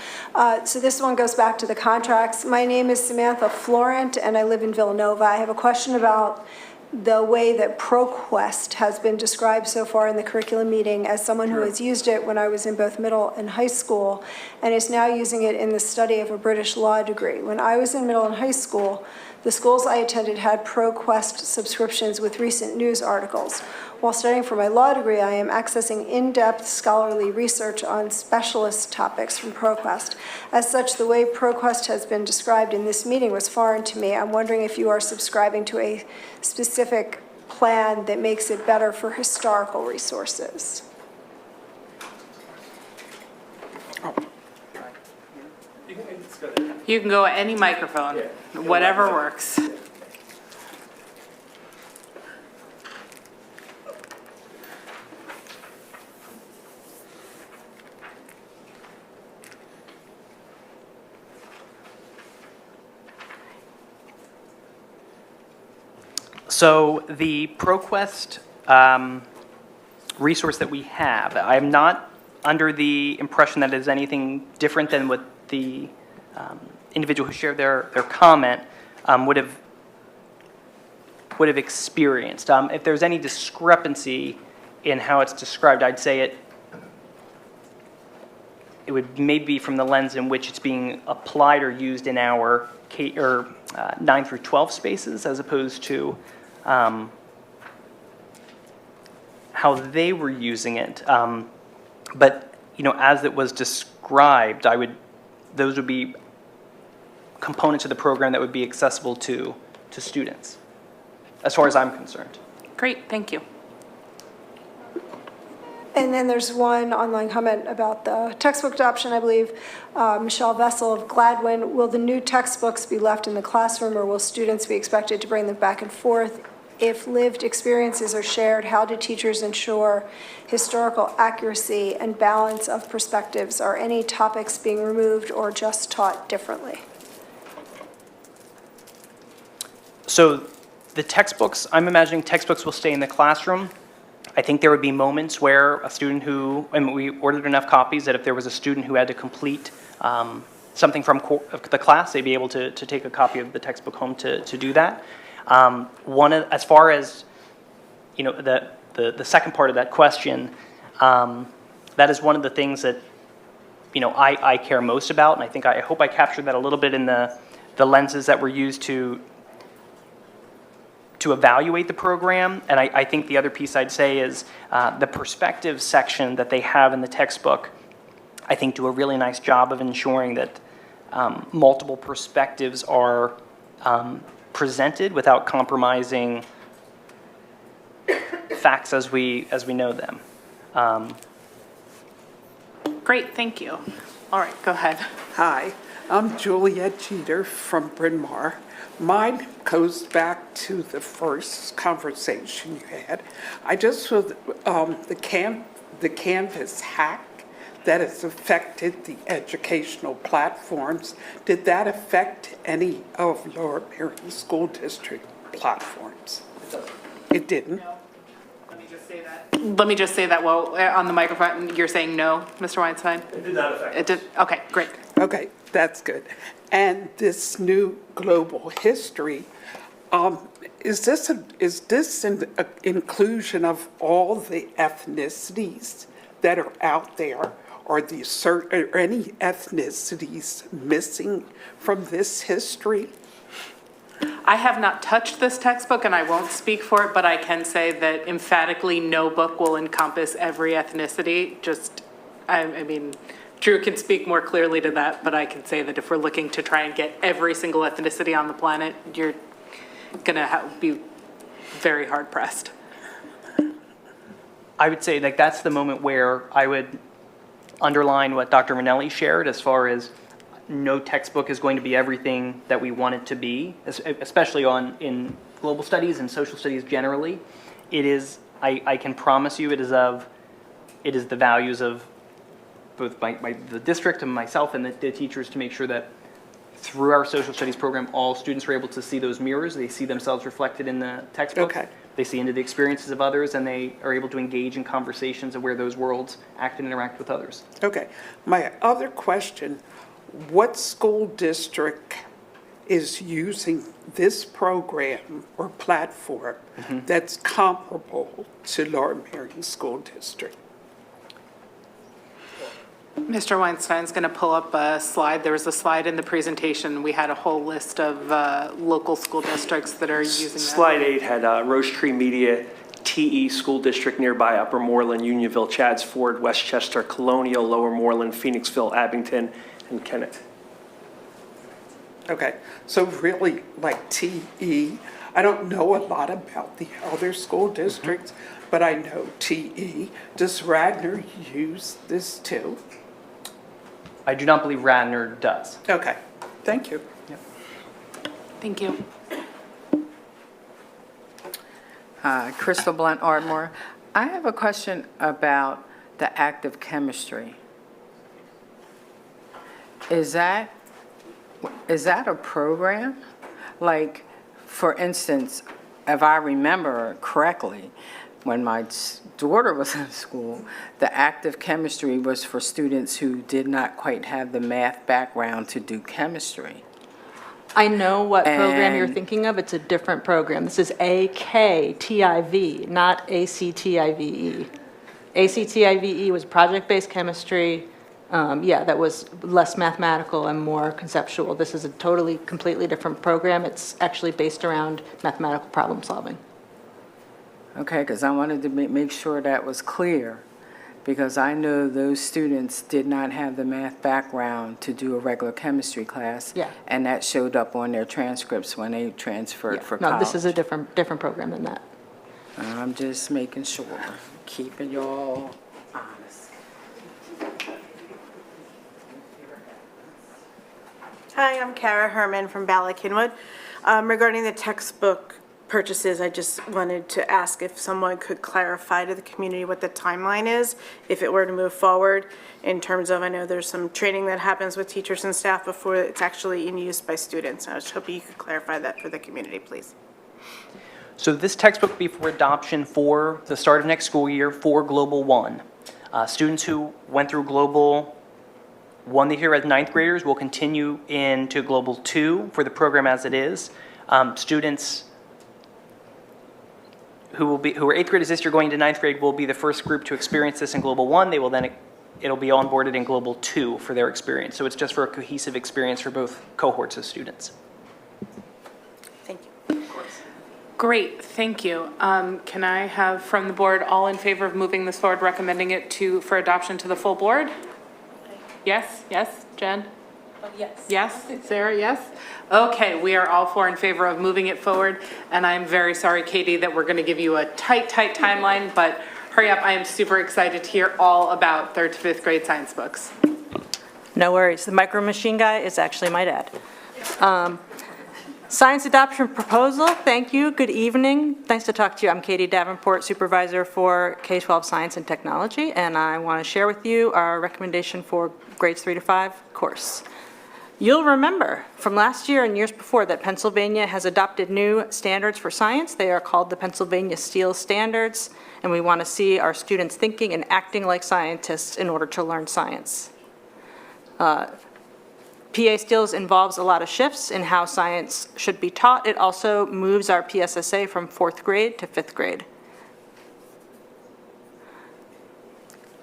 So this one goes back to the contracts. My name is Samantha Florent and I live in Villanova. I have a question about the way that ProQuest has been described so far in the curriculum meeting as someone who has used it when I was in both middle and high school and is now using it in the study of a British law degree. When I was in middle and high school, the schools I attended had ProQuest subscriptions with recent news articles. While studying for my law degree, I am accessing in-depth scholarly research on specialist topics from ProQuest. As such, the way ProQuest has been described in this meeting was foreign to me. I'm wondering if you are subscribing to a specific plan that makes it better for historical resources. You can go at any microphone, whatever works. So the ProQuest resource that we have, I'm not under the impression that it is anything different than what the individual who shared their comment would have experienced. If there's any discrepancy in how it's described, I'd say it would maybe be from the lens in which it's being applied or used in our 9 through 12 spaces, as opposed to how they were using it. But as it was described, those would be components of the program that would be accessible to students, as far as I'm concerned. Great, thank you. And then there's one online comment about the textbook adoption, I believe. Michelle Vessel of Gladwin, will the new textbooks be left in the classroom or will students be expected to bring them back and forth? If lived experiences are shared, how do teachers ensure historical accuracy and balance of perspectives? Are any topics being removed or just taught differently? So the textbooks, I'm imagining textbooks will stay in the classroom. I think there would be moments where a student we ordered enough copies that if there was a student who had to complete something from the class, they'd be able to take a copy of the textbook home to do that. As far as, the second part of that question, that is one of the things that, I care most about, and I hope I captured that a little bit in the lenses that were used to evaluate the program. And I think the other piece I'd say is the perspective section that they have in the textbook, I think do a really nice job of ensuring that multiple perspectives are presented without compromising facts as we know them. Great, thank you. All right, go ahead. Hi, I'm Juliet Jeter from Bryn Mawr. Mine goes back to the first conversation you had. I just saw the Canvas hack that has affected the educational platforms. Did that affect any of your Marion School District platforms? It didn't? No. Let me just say that. Let me just say that on the microphone, you're saying no, Mr. Weinstein? It did not affect us. It did, okay, great. Okay, that's good. And this new global history, is this an inclusion of all the ethnicities that are out there? Are any ethnicities missing from this history? I have not touched this textbook, and I won't speak for it, but I can say that emphatically, no book will encompass every ethnicity. I mean, Drew can speak more clearly to that, but I can say that if we're looking to try and get every single ethnicity on the planet, you're gonna be very hard pressed. I would say like that's the moment where I would underline what Dr. Minnelli shared as far as no textbook is going to be everything that we want it to be, especially in global studies and social studies generally. It is, I can promise you, it is the values of both the district and myself and the teachers to make sure that through our social studies program, all students are able to see those mirrors. They see themselves reflected in the textbook. Okay. They see into the experiences of others, and they are able to engage in conversations of where those worlds act and interact with others. Okay. My other question, what school district is using this program or platform that's comparable to Lower Merion School District? Mr. Weinstein's going to pull up a slide. There was a slide in the presentation. We had a whole list of local school districts that are using that. Slide 8 had Rose Tree Media, TE School District nearby, Upper Moreland, Unionville, Chadds Ford, Westchester, Colonial, Lower Moreland, Phoenixville, Abington, and Kennett. Okay, so really like TE, I don't know a lot about the other school districts, but I know TE. Does Radnor use this too? I do not believe Radnor does. Okay, thank you. Thank you. Crystal Blunt Ardmore. I have a question about the active chemistry. Is that a program? Like, for instance, if I remember correctly, when my daughter was in school, the active chemistry was for students who did not quite have the math background to do chemistry. I know what program you're And- thinking of. It's a different program. This is AKTIV, not ACTIVE. ACTIVE was project-based chemistry. Yeah, that was less mathematical and more conceptual. This is a totally, completely different program. It's actually based around mathematical problem solving. Okay, because I wanted to make sure that was clear, because I know those students did not have the math background to do a regular chemistry class. Yeah. And that showed up on their transcripts when they transferred for college. No, this is a different program than that. I'm just making sure, keeping y'all honest. Hi, I'm Kara Herman from Bala Kinwood. Regarding the textbook purchases, I just wanted to ask if someone could clarify to the community what the timeline is, if it were to move forward, in terms of, I know there's some training that happens with teachers and staff before it's actually in use by students. I was hoping you could clarify that for the community, please. So this textbook will be for adoption for the start of next school year for Global 1. Students who went through Global 1 this year as ninth graders will continue into Global 2 for the program as it is. Students who are eighth graders this year going into ninth grade will be the first group to experience this in Global 1. They will then, it'll be onboarded in Global 2 for their experience. So it's just for a cohesive experience for both cohorts of students. Thank you. Great, thank you. Can I have from the board all in favor of moving this forward, recommending it for adoption to the full board? Yes, yes, Jen? Yes. Yes, Sarah, yes? Okay, we are all four in favor of moving it forward, and I'm very sorry, Katie, that we're gonna give you a tight timeline, but hurry up, I am super excited to hear all about 3rd to 5th grade science books. No worries. The Micro Machine Guy is actually my dad. Science adoption proposal, thank you, good evening. Nice to talk to you. I'm Katie Davenport, Supervisor for K-12 Science and Technology, and I want to share with you our recommendation for grades 3 to 5 course. You'll remember from last year and years before that Pennsylvania has adopted new standards for science. They are called the Pennsylvania STEEL Standards, and we want to see our students thinking and acting like scientists in order to learn science. PA STEELs involves a lot of shifts in how science should be taught. It also moves our PSSA from 4th grade to 5th grade.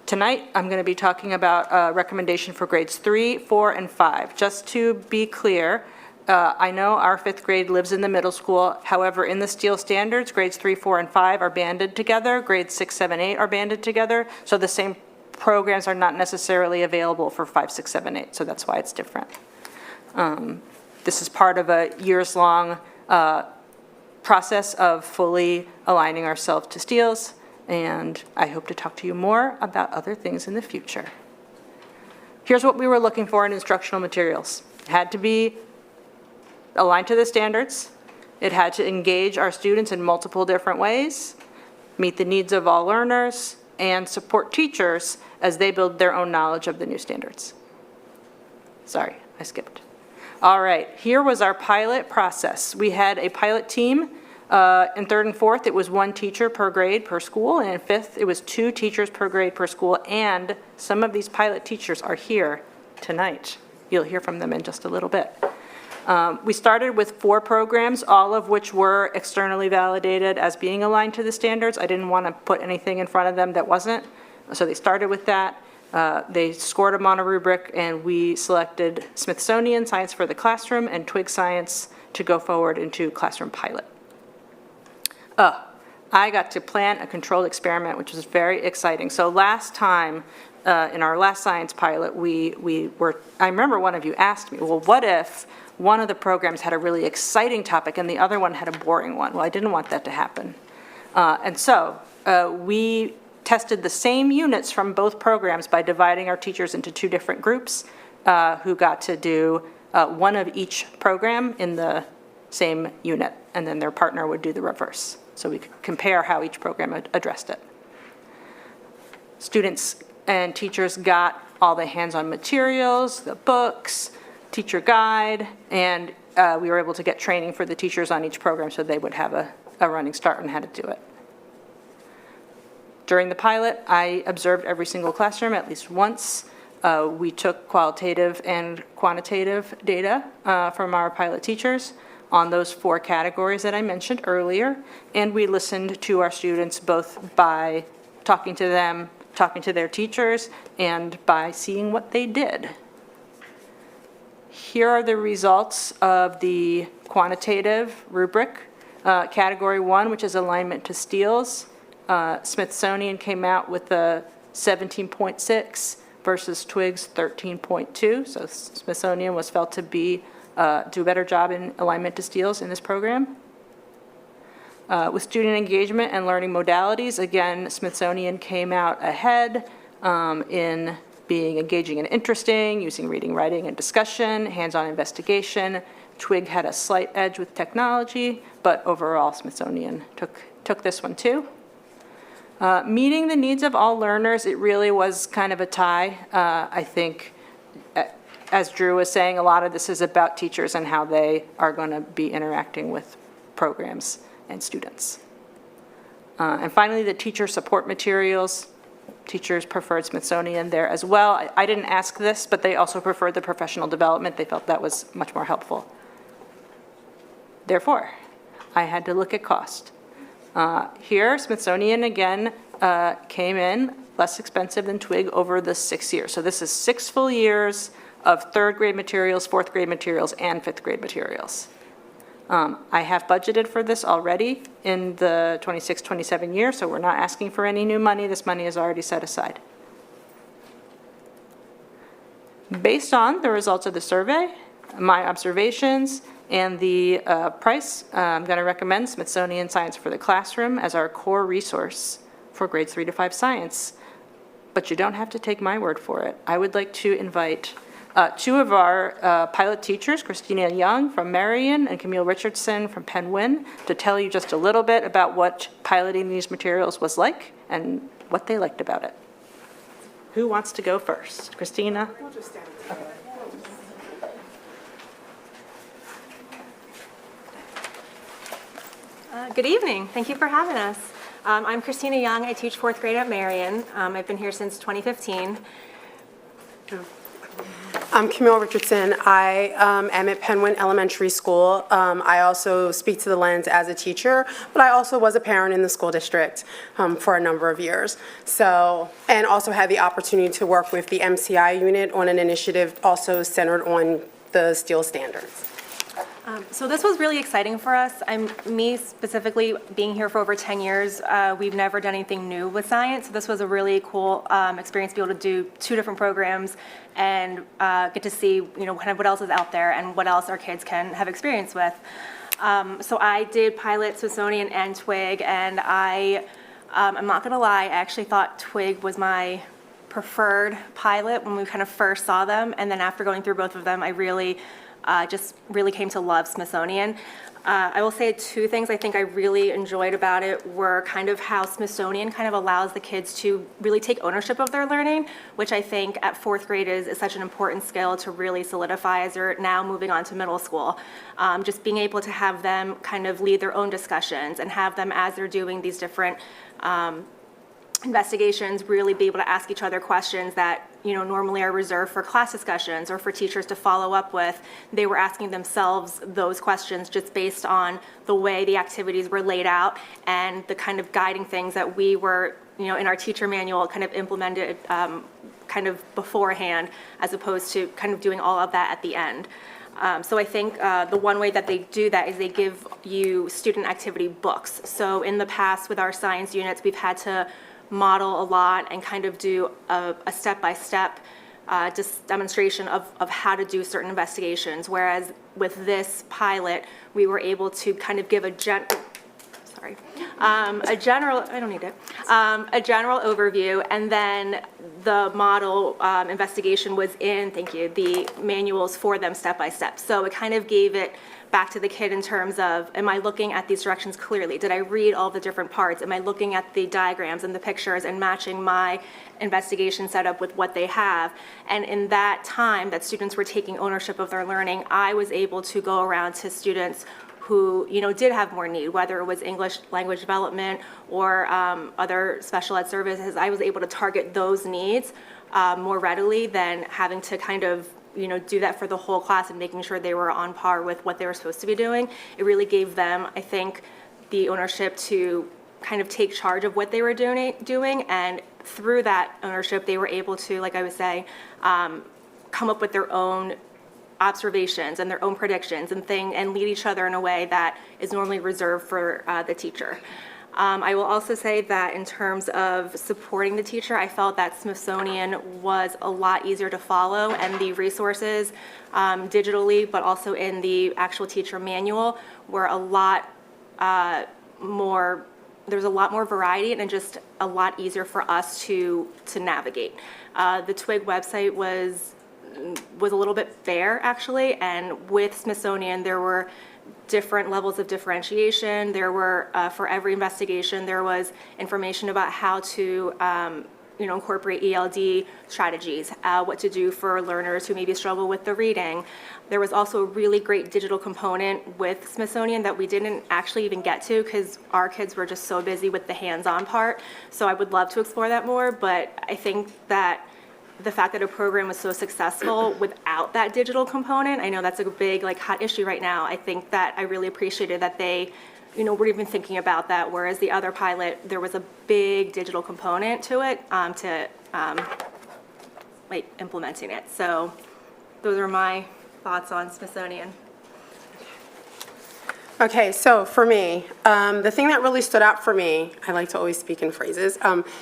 Tonight, I'm going to be talking about a recommendation for grades 3, 4, and 5. Just to be clear, I know our 5th grade lives in the middle school. However, in the STEEL standards, grades 3, 4, and 5 are banded together. Grades 6, 7, 8 are banded together. So the same programs are not necessarily available for 5, 6, 7, 8. So that's why it's different. This is part of a years-long process of fully aligning ourselves to STEELs. And I hope to talk to you more about other things in the future. Here's what we were looking for in instructional materials. It had to be aligned to the standards. It had to engage our students in multiple different ways, meet the needs of all learners, and support teachers as they build their own knowledge of the new standards. Sorry, I skipped. All right, here was our pilot process. We had a pilot team. In 3rd and 4th, it was 1 teacher per grade per school, and in 5th, it was 2 teachers per grade per school, and some of these pilot teachers are here tonight. You'll hear from them in just a little bit. We started with 4 programs, all of which were externally validated as being aligned to the standards. I didn't want to put anything in front of them that wasn't, so they started with that. They scored them on a rubric, and we selected Smithsonian Science for the Classroom and Twig Science to go forward into classroom pilot. I got to plan a controlled experiment, which was very exciting. So last time, in our last science pilot, I remember one of you asked me, well, what if one of the programs had a really exciting topic and the other one had a boring one? Well, I didn't want that to happen. And so we tested the same units from both programs by dividing our teachers into 2 different groups who got to do one of each program in the same unit, and then their partner would do the reverse. So we could compare how each program addressed it. Students and teachers got all the hands-on materials, the books, teacher guide, and we were able to get training for the teachers on each program so they would have a running start on how to do it. During the pilot, I observed every single classroom at least once. We took qualitative and quantitative data from our pilot teachers on those 4 categories that I mentioned earlier, and we listened to our students both by talking to them, talking to their teachers, and by seeing what they did. Here are the results of the quantitative rubric. Category 1, which is alignment to STEELs, Smithsonian came out with a 17.6 versus Twig's 13.2, so Smithsonian was felt to be do a better job in alignment to STEELs in this program. With student engagement and learning modalities, again, Smithsonian came out ahead in being engaging and interesting, using reading, writing, and discussion, hands-on investigation. Twig had a slight edge with technology, but overall, Smithsonian took this one too. Meeting the needs of all learners, it really was kind of a tie. I think, as Drew was saying, a lot of this is about teachers and how they are going to be interacting with programs and students. And finally, the teacher support materials. Teachers preferred Smithsonian there as well. I didn't ask this, but they also preferred the professional development. They felt that was much more helpful. Therefore, I had to look at cost. Here, Smithsonian again came in less expensive than Twig over the 6 years. So this is 6 full years of 3rd grade materials, 4th grade materials, and 5th grade materials. I have budgeted for this already in the 26-27 year, so we're not asking for any new money. This money is already set aside. Based on the results of the survey, my observations, and the price, I'm going to recommend Smithsonian Science for the Classroom as our core resource for grades 3 to 5 science. But you don't have to take my word for it. I would like to invite 2 of our pilot teachers, Christina Young from Marion and Camille Richardson from Penn Wynne, to tell you just a little bit about what piloting these materials was like and what they liked about it. Who wants to go first? Christina? Good evening. Thank you for having us. I'm Christina Young. I teach fourth grade at Marion. I've been here since 2015. I'm Camille Richardson. I am at Penwyn Elementary School. I also speak to the lens as a teacher, but I also was a parent in the school district for a number of years. So, and also had the opportunity to work with the MCI unit on an initiative also centered on the STEEL standards. So this was really exciting for us. Me specifically, being here for over 10 years, we've never done anything new with science. So this was a really cool experience to be able to do 2 different programs and get to see, kind of what else is out there and what else our kids can have experience with. So I did pilot Smithsonian and Twig, and I'm not gonna lie, I actually thought Twig was my preferred pilot when we kind of first saw them, and then after going through both of them, I really just really came to love Smithsonian. I will say 2 things I think I really enjoyed about it were kind of how Smithsonian kind of allows the kids to really take ownership of their learning, which I think at 4th grade is such an important skill to really solidify as they're now moving on to middle school. Just being able to have them kind of lead their own discussions and have them, as they're doing these different investigations, really be able to ask each other questions that normally are reserved for class discussions or for teachers to follow up with. They were asking themselves those questions just based on the way the activities were laid out and the kind of guiding things that we were, in our teacher manual kind of implemented kind of beforehand, as opposed to kind of doing all of that at the end. So I think the one way that they do that is they give you student activity books. So in the past with our science units, we've had to model a lot and kind of do a step-by-step just demonstration of how to do certain investigations. Whereas with this pilot, we were able to kind of give a general overview, and then the model investigation was in, the manuals for them step by step. So it kind of gave it back to the kid in terms of, am I looking at these directions clearly? Did I read all the different parts? Am I looking at the diagrams and the pictures and matching my investigation setup with what they have? And in that time that students were taking ownership of their learning, I was able to go around to students who did have more need, whether it was English language development or other special ed services. I was able to target those needs more readily than having to kind of do that for the whole class and making sure they were on par with what they were supposed to be doing. It really gave them, I think, the ownership to kind of take charge of what they were doing, and through that ownership, they were able to, like I was saying, come up with their own observations and their own predictions and lead each other in a way that is normally reserved for the teacher. I will also say that in terms of supporting the teacher, I felt that Smithsonian was a lot easier to follow, and the resources digitally, but also in the actual teacher manual, were a lot more, there was a lot more variety and just a lot easier for us to navigate. The Twig website was a little bit bare, actually, and with Smithsonian, there were different levels of differentiation. There were, for every investigation, there was information about how to, incorporate ELD strategies, what to do for learners who maybe struggle with the reading. There was also a really great digital component with Smithsonian that we didn't actually even get to because our kids were just so busy with the hands-on part. So I would love to explore that more, but I think that the fact that a program was so successful without that digital component, I know that's a big, hot issue right now. I think that I really appreciated that they, were even thinking about that, whereas the other pilot, there was a big digital component to it, implementing it. So those are my thoughts on Smithsonian. Okay, so for me, the thing that really stood out for me, I like to always speak in phrases,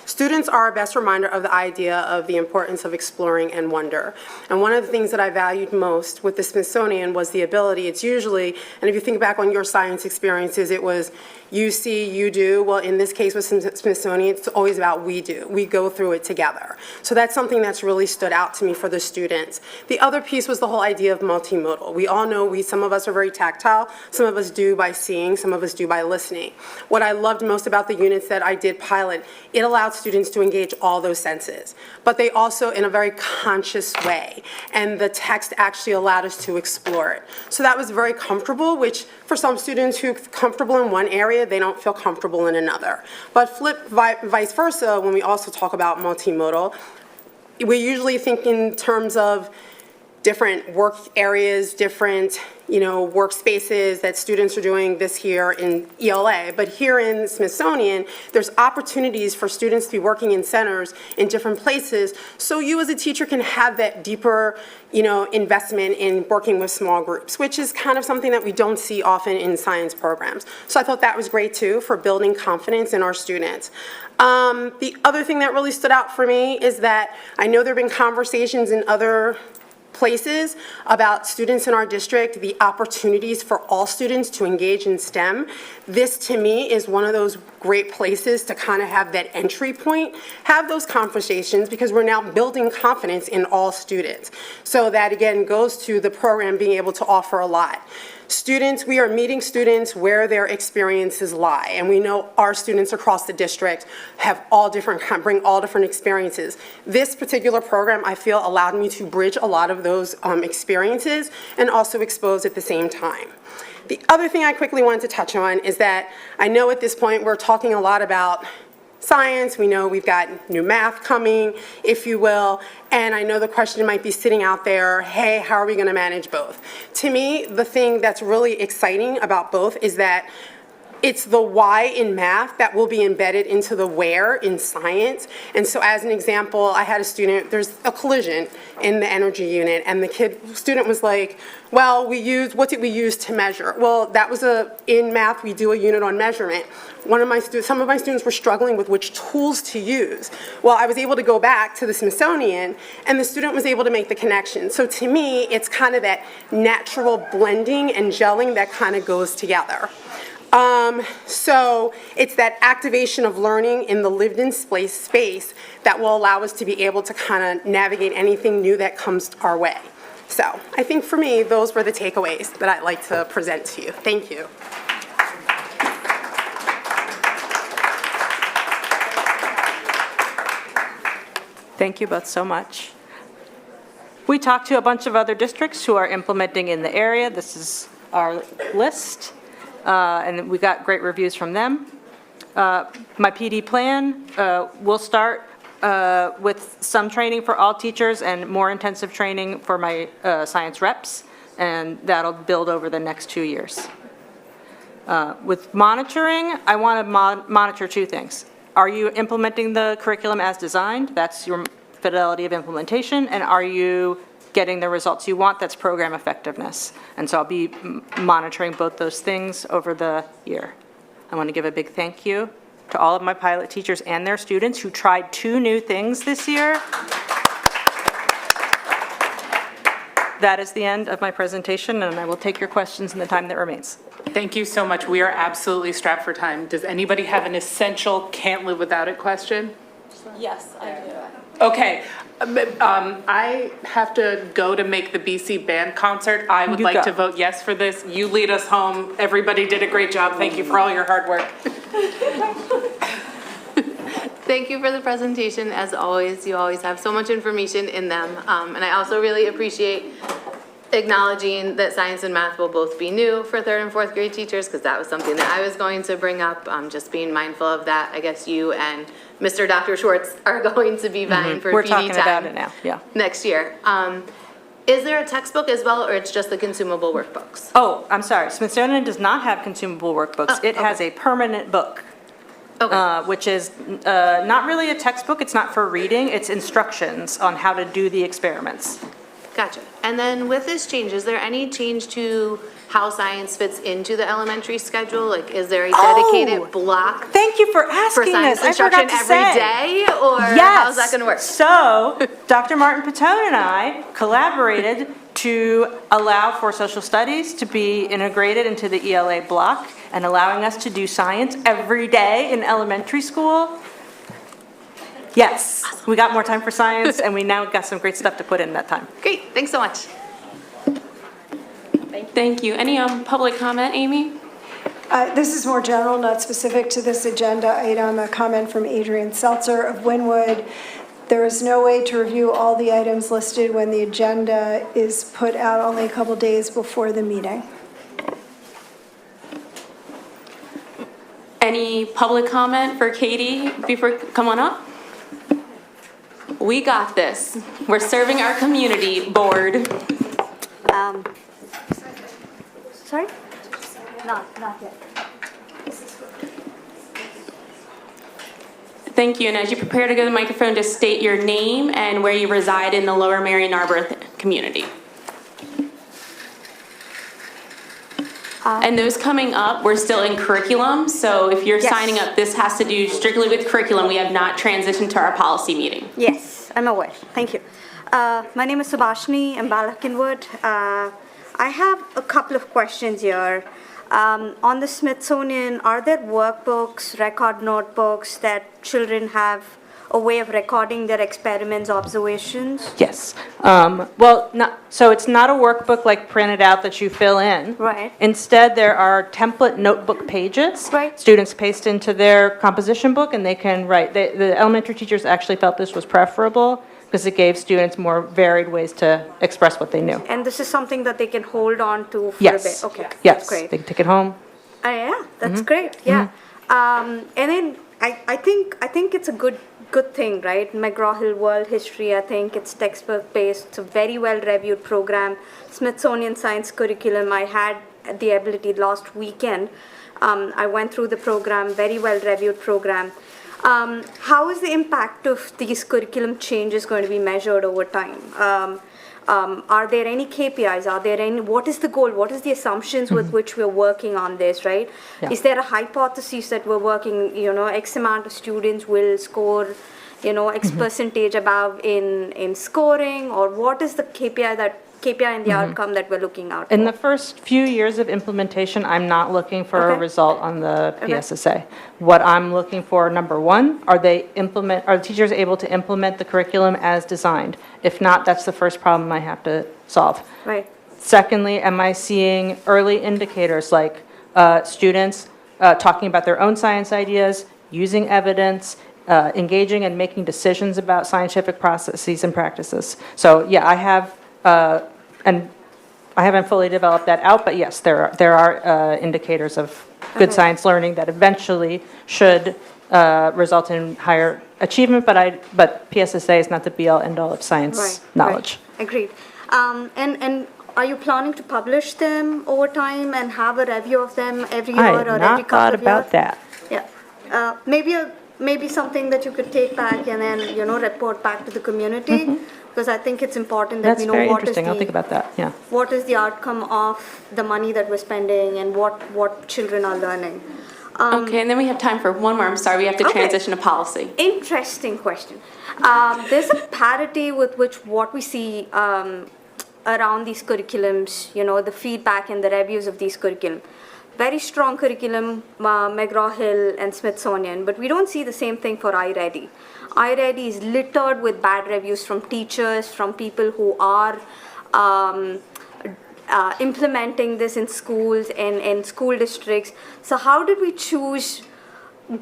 students are our best reminder of the idea of the importance of exploring and wonder. And one of the things that I valued most with the Smithsonian was the ability, it's usually, and if you think back on your science experiences, it was you see, you do. Well, in this case with Smithsonian, it's always about we do. We go through it together. So that's something that's really stood out to me for the students. The other piece was the whole idea of multimodal. We all know some of us are very tactile, some of us do do by seeing, some of us do by listening. What I loved most about the units that I did pilot, it allowed students to engage all those senses, but they also in a very conscious way, and the text actually allowed us to explore it. So that was very comfortable, which for some students who are comfortable in one area, they don't feel comfortable in another. But vice versa, when we also talk about multimodal, we usually think in terms of different work areas, different, workspaces that students are doing this here in ELA. But here in Smithsonian, there's opportunities for students to be working in centers in different places, so you as a teacher can have that deeper, investment in working with small groups, which is kind of something that we don't see often in science programs. So I thought that was great too for building confidence in our students. The other thing that really stood out for me is that I know there have been conversations in other places about students in our district, the opportunities for all students to engage in STEM. This, to me, is one of those great places to kind of have that entry point, have those conversations, because we're now building confidence in all students. So that, again, goes to the program being able to offer a lot. Students, we are meeting students where their experiences lie, and we know our students across the district have bring all different experiences. This particular program, I feel, allowed me to bridge a lot of those experiences and also expose at the same time. The other thing I quickly wanted to touch on is that I know at this point we're talking a lot about science. We know we've got new math coming, if you will, and I know the question might be sitting out there, hey, how are we going to manage both? To me, the thing that's really exciting about both is that it's the why in math that will be embedded into the where in science. And so as an example, I had a student, there's a collision in the energy unit, and the student was like, well, what did we use to measure? Well, that was in math, we do a unit on measurement. Some of my students were struggling with which tools to use. Well, I was able to go back to the Smithsonian, and the student was able to make the connection. So to me, it's kind of that natural blending and gelling that kind of goes together. So it's that activation of learning in the lived-in space that will allow us to be able to kind of navigate anything new that comes our way. So I think for me, those were the takeaways that I'd like to present to you. Thank you. Thank you both so much. We talked to a bunch of other districts who are implementing in the area. This is our list. And we got great reviews from them. My PD plan will start with some training for all teachers and more intensive training for my science reps, and that'll build over the next 2 years. With monitoring, I want to monitor two things. Are you implementing the curriculum as designed? That's your fidelity of implementation. And are you getting the results you want? That's program effectiveness. And so I'll be monitoring both those things over the year. I want to give a big thank you to all of my pilot teachers and their students who tried 2 new things this year. That is the end of my presentation, and I will take your questions in the time that remains. Thank you so much. We are absolutely strapped for time. Does anybody have an essential can't live without it question? Yes, I do. Okay, I have to go to make the BC band concert. I would like to vote yes for this. You lead us home. Everybody did a great job. Thank you for all your hard work. Thank you for the presentation. As always, you always have so much information in them. And I also really appreciate acknowledging that science and math will both be new for 3rd and 4th grade teachers, because that was something that I was going to bring up. Just being mindful of that. I guess you and Mr. Dr. Schwartz are going to be vying for We're PD talking time about it now, yeah. next year. Is there a textbook as well, or it's just the consumable workbooks? Oh, I'm sorry. Smithsonian does not have consumable workbooks. It has a permanent book. Which is not really a textbook. It's not for reading. It's instructions on how to do the experiments. Gotcha. And then with this change, is there any change to how science fits into the elementary schedule? Like, is there a dedicated block? Thank you for asking science this. I forgot instruction to every say. day, or Yes. how's that going to work? So, Dr. Martin Patone and I collaborated to allow for social studies to be integrated into the ELA block and allowing us to do science every day in elementary school. Yes, we got more time for science, and we now got some great stuff to put in that time. Great, thanks so much. Thank you. Any public comment, Amy? This is more general, not specific to this agenda item. A comment from Adrian Seltzer of Wynwood. There is no way to review all the items listed when the agenda is put out only a couple days before the meeting. Any public comment for Katie before, come on up? We got this. We're serving our community, board. Sorry? Not yet. Thank you, and as you prepare to go to the microphone, just state your name and where you reside in the Lower Mary Narberth community. And those coming up, we're still in curriculum, so if you're Yes. signing up, this has to do strictly with curriculum. We have not transitioned to our policy meeting. Yes, I'm aware. Thank you. My name is Subhashini. I'm Balakinwood. I have a couple of questions here. On the Smithsonian, are there workbooks, record notebooks that children have a way of recording their experiments, observations? Yes. So it's not a workbook like printed out that you fill in. Right. Instead, there are template notebook pages. Right. Students paste into their composition book and they can write. The elementary teachers actually felt this was preferable because it gave students more varied ways to express what they knew. And this is something that they can hold on to for Yes. a bit? Okay, Yes. that's great. They can take it home. Yeah, that's great, yeah. And then I think it's a good thing, right? McGraw-Hill World History, I think it's textbook-based, it's a very well-reviewed program. Smithsonian Science Curriculum, I had the ability last weekend. I went through the program, very well-reviewed program. How is the impact of these curriculum changes going to be measured over time? Are there any KPIs? What is the goal? What is the assumptions with which we're working on this, right? Yeah. Is there a hypothesis that we're working, X amount of students will score, X percentage above in scoring? Or what is the KPI and the outcome that we're looking out for? In the first few years of implementation, I'm not looking for a Okay. result on the Okay. PSSA. What I'm looking for, number one, are the teachers able to implement the curriculum as designed? If not, that's the first problem I have to solve. Right. Secondly, am I seeing early indicators like students talking about their own science ideas, using evidence, engaging and making decisions about scientific processes and practices? So yeah, I have, and I haven't fully developed that out, but yes, there are indicators of good science learning that eventually should result in higher achievement, but PSSA is not the be-all, end-all of science knowledge. Right. Agreed. And are you planning to publish them over time and have a review of them every year I or have every not couple thought of about years? that. Yeah. Maybe something that you could take back and then, report back to the community. Because I think it's important that That's we know very what is interesting. I'll think about that, yeah. what is the outcome of the money that we're spending and what children are learning. Okay, and then we have time for one more. I'm sorry, we have to Okay. transition to policy. Interesting question. There's a parity with which what we see around these curriculums, the feedback and the reviews of these curriculum. Very strong curriculum, McGraw-Hill and Smithsonian, but we don't see the same thing for iReady. iReady is littered with bad reviews from teachers, from people who are implementing this in schools and school districts. So how did we choose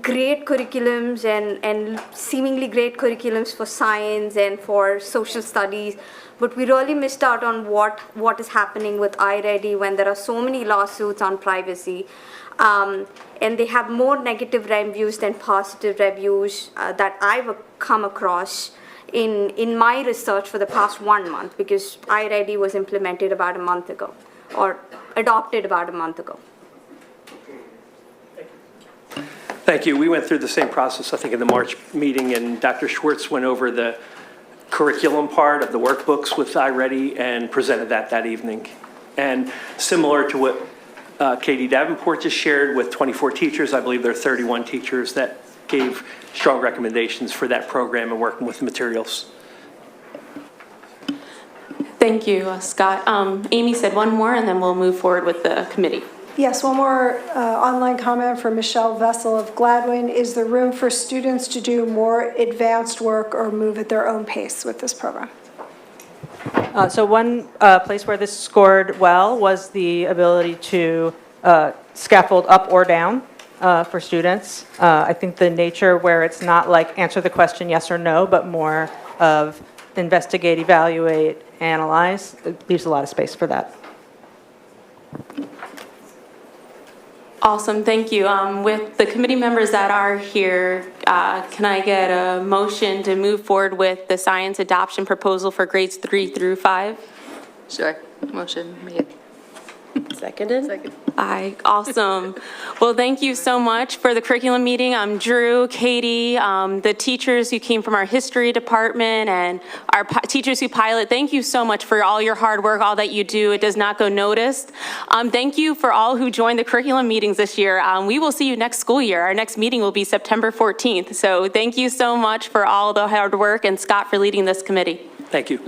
great curriculums and seemingly great curriculums for science and for social studies, but we really missed out on what is happening with iReady when there are so many lawsuits on privacy, and they have more negative reviews than positive reviews that I've come across in my research for the past 1 month, because iReady was implemented about a month ago or adopted about a month ago. Thank you. We went through the same process, I think, in the March meeting, and Dr. Schwartz went over the curriculum part of the workbooks with iReady and presented that evening. And similar to what Katie Davenport just shared with 24 teachers, I believe there are 31 teachers that gave strong recommendations for that program and working with the materials. Thank you, Scott. Amy said one more, and then we'll move forward with the committee. Yes, one more online comment from Michelle Vessel of Gladwin. Is there room for students to do more advanced work or move at their own pace with this program? So one place where this scored well was the ability to scaffold up or down for students. I think the nature where it's not like answer the question yes or no, but more of investigate, evaluate, analyze, it leaves a lot of space for that. Awesome, thank you. With the committee members that are here, can I get a motion to move forward with the science adoption proposal for grades 3 through 5? Sure, motion made. Seconded? Aye, awesome. Well, thank you so much for the curriculum meeting. I'm Drew, Katie, the teachers who came from our history department and our teachers who pilot. Thank you so much for all your hard work, all that you do. It does not go noticed. Thank you for all who joined the curriculum meetings this year. We will see you next school year. Our next meeting will be September 14th. So thank you so much for all the hard work, and Scott for leading this committee. Thank you.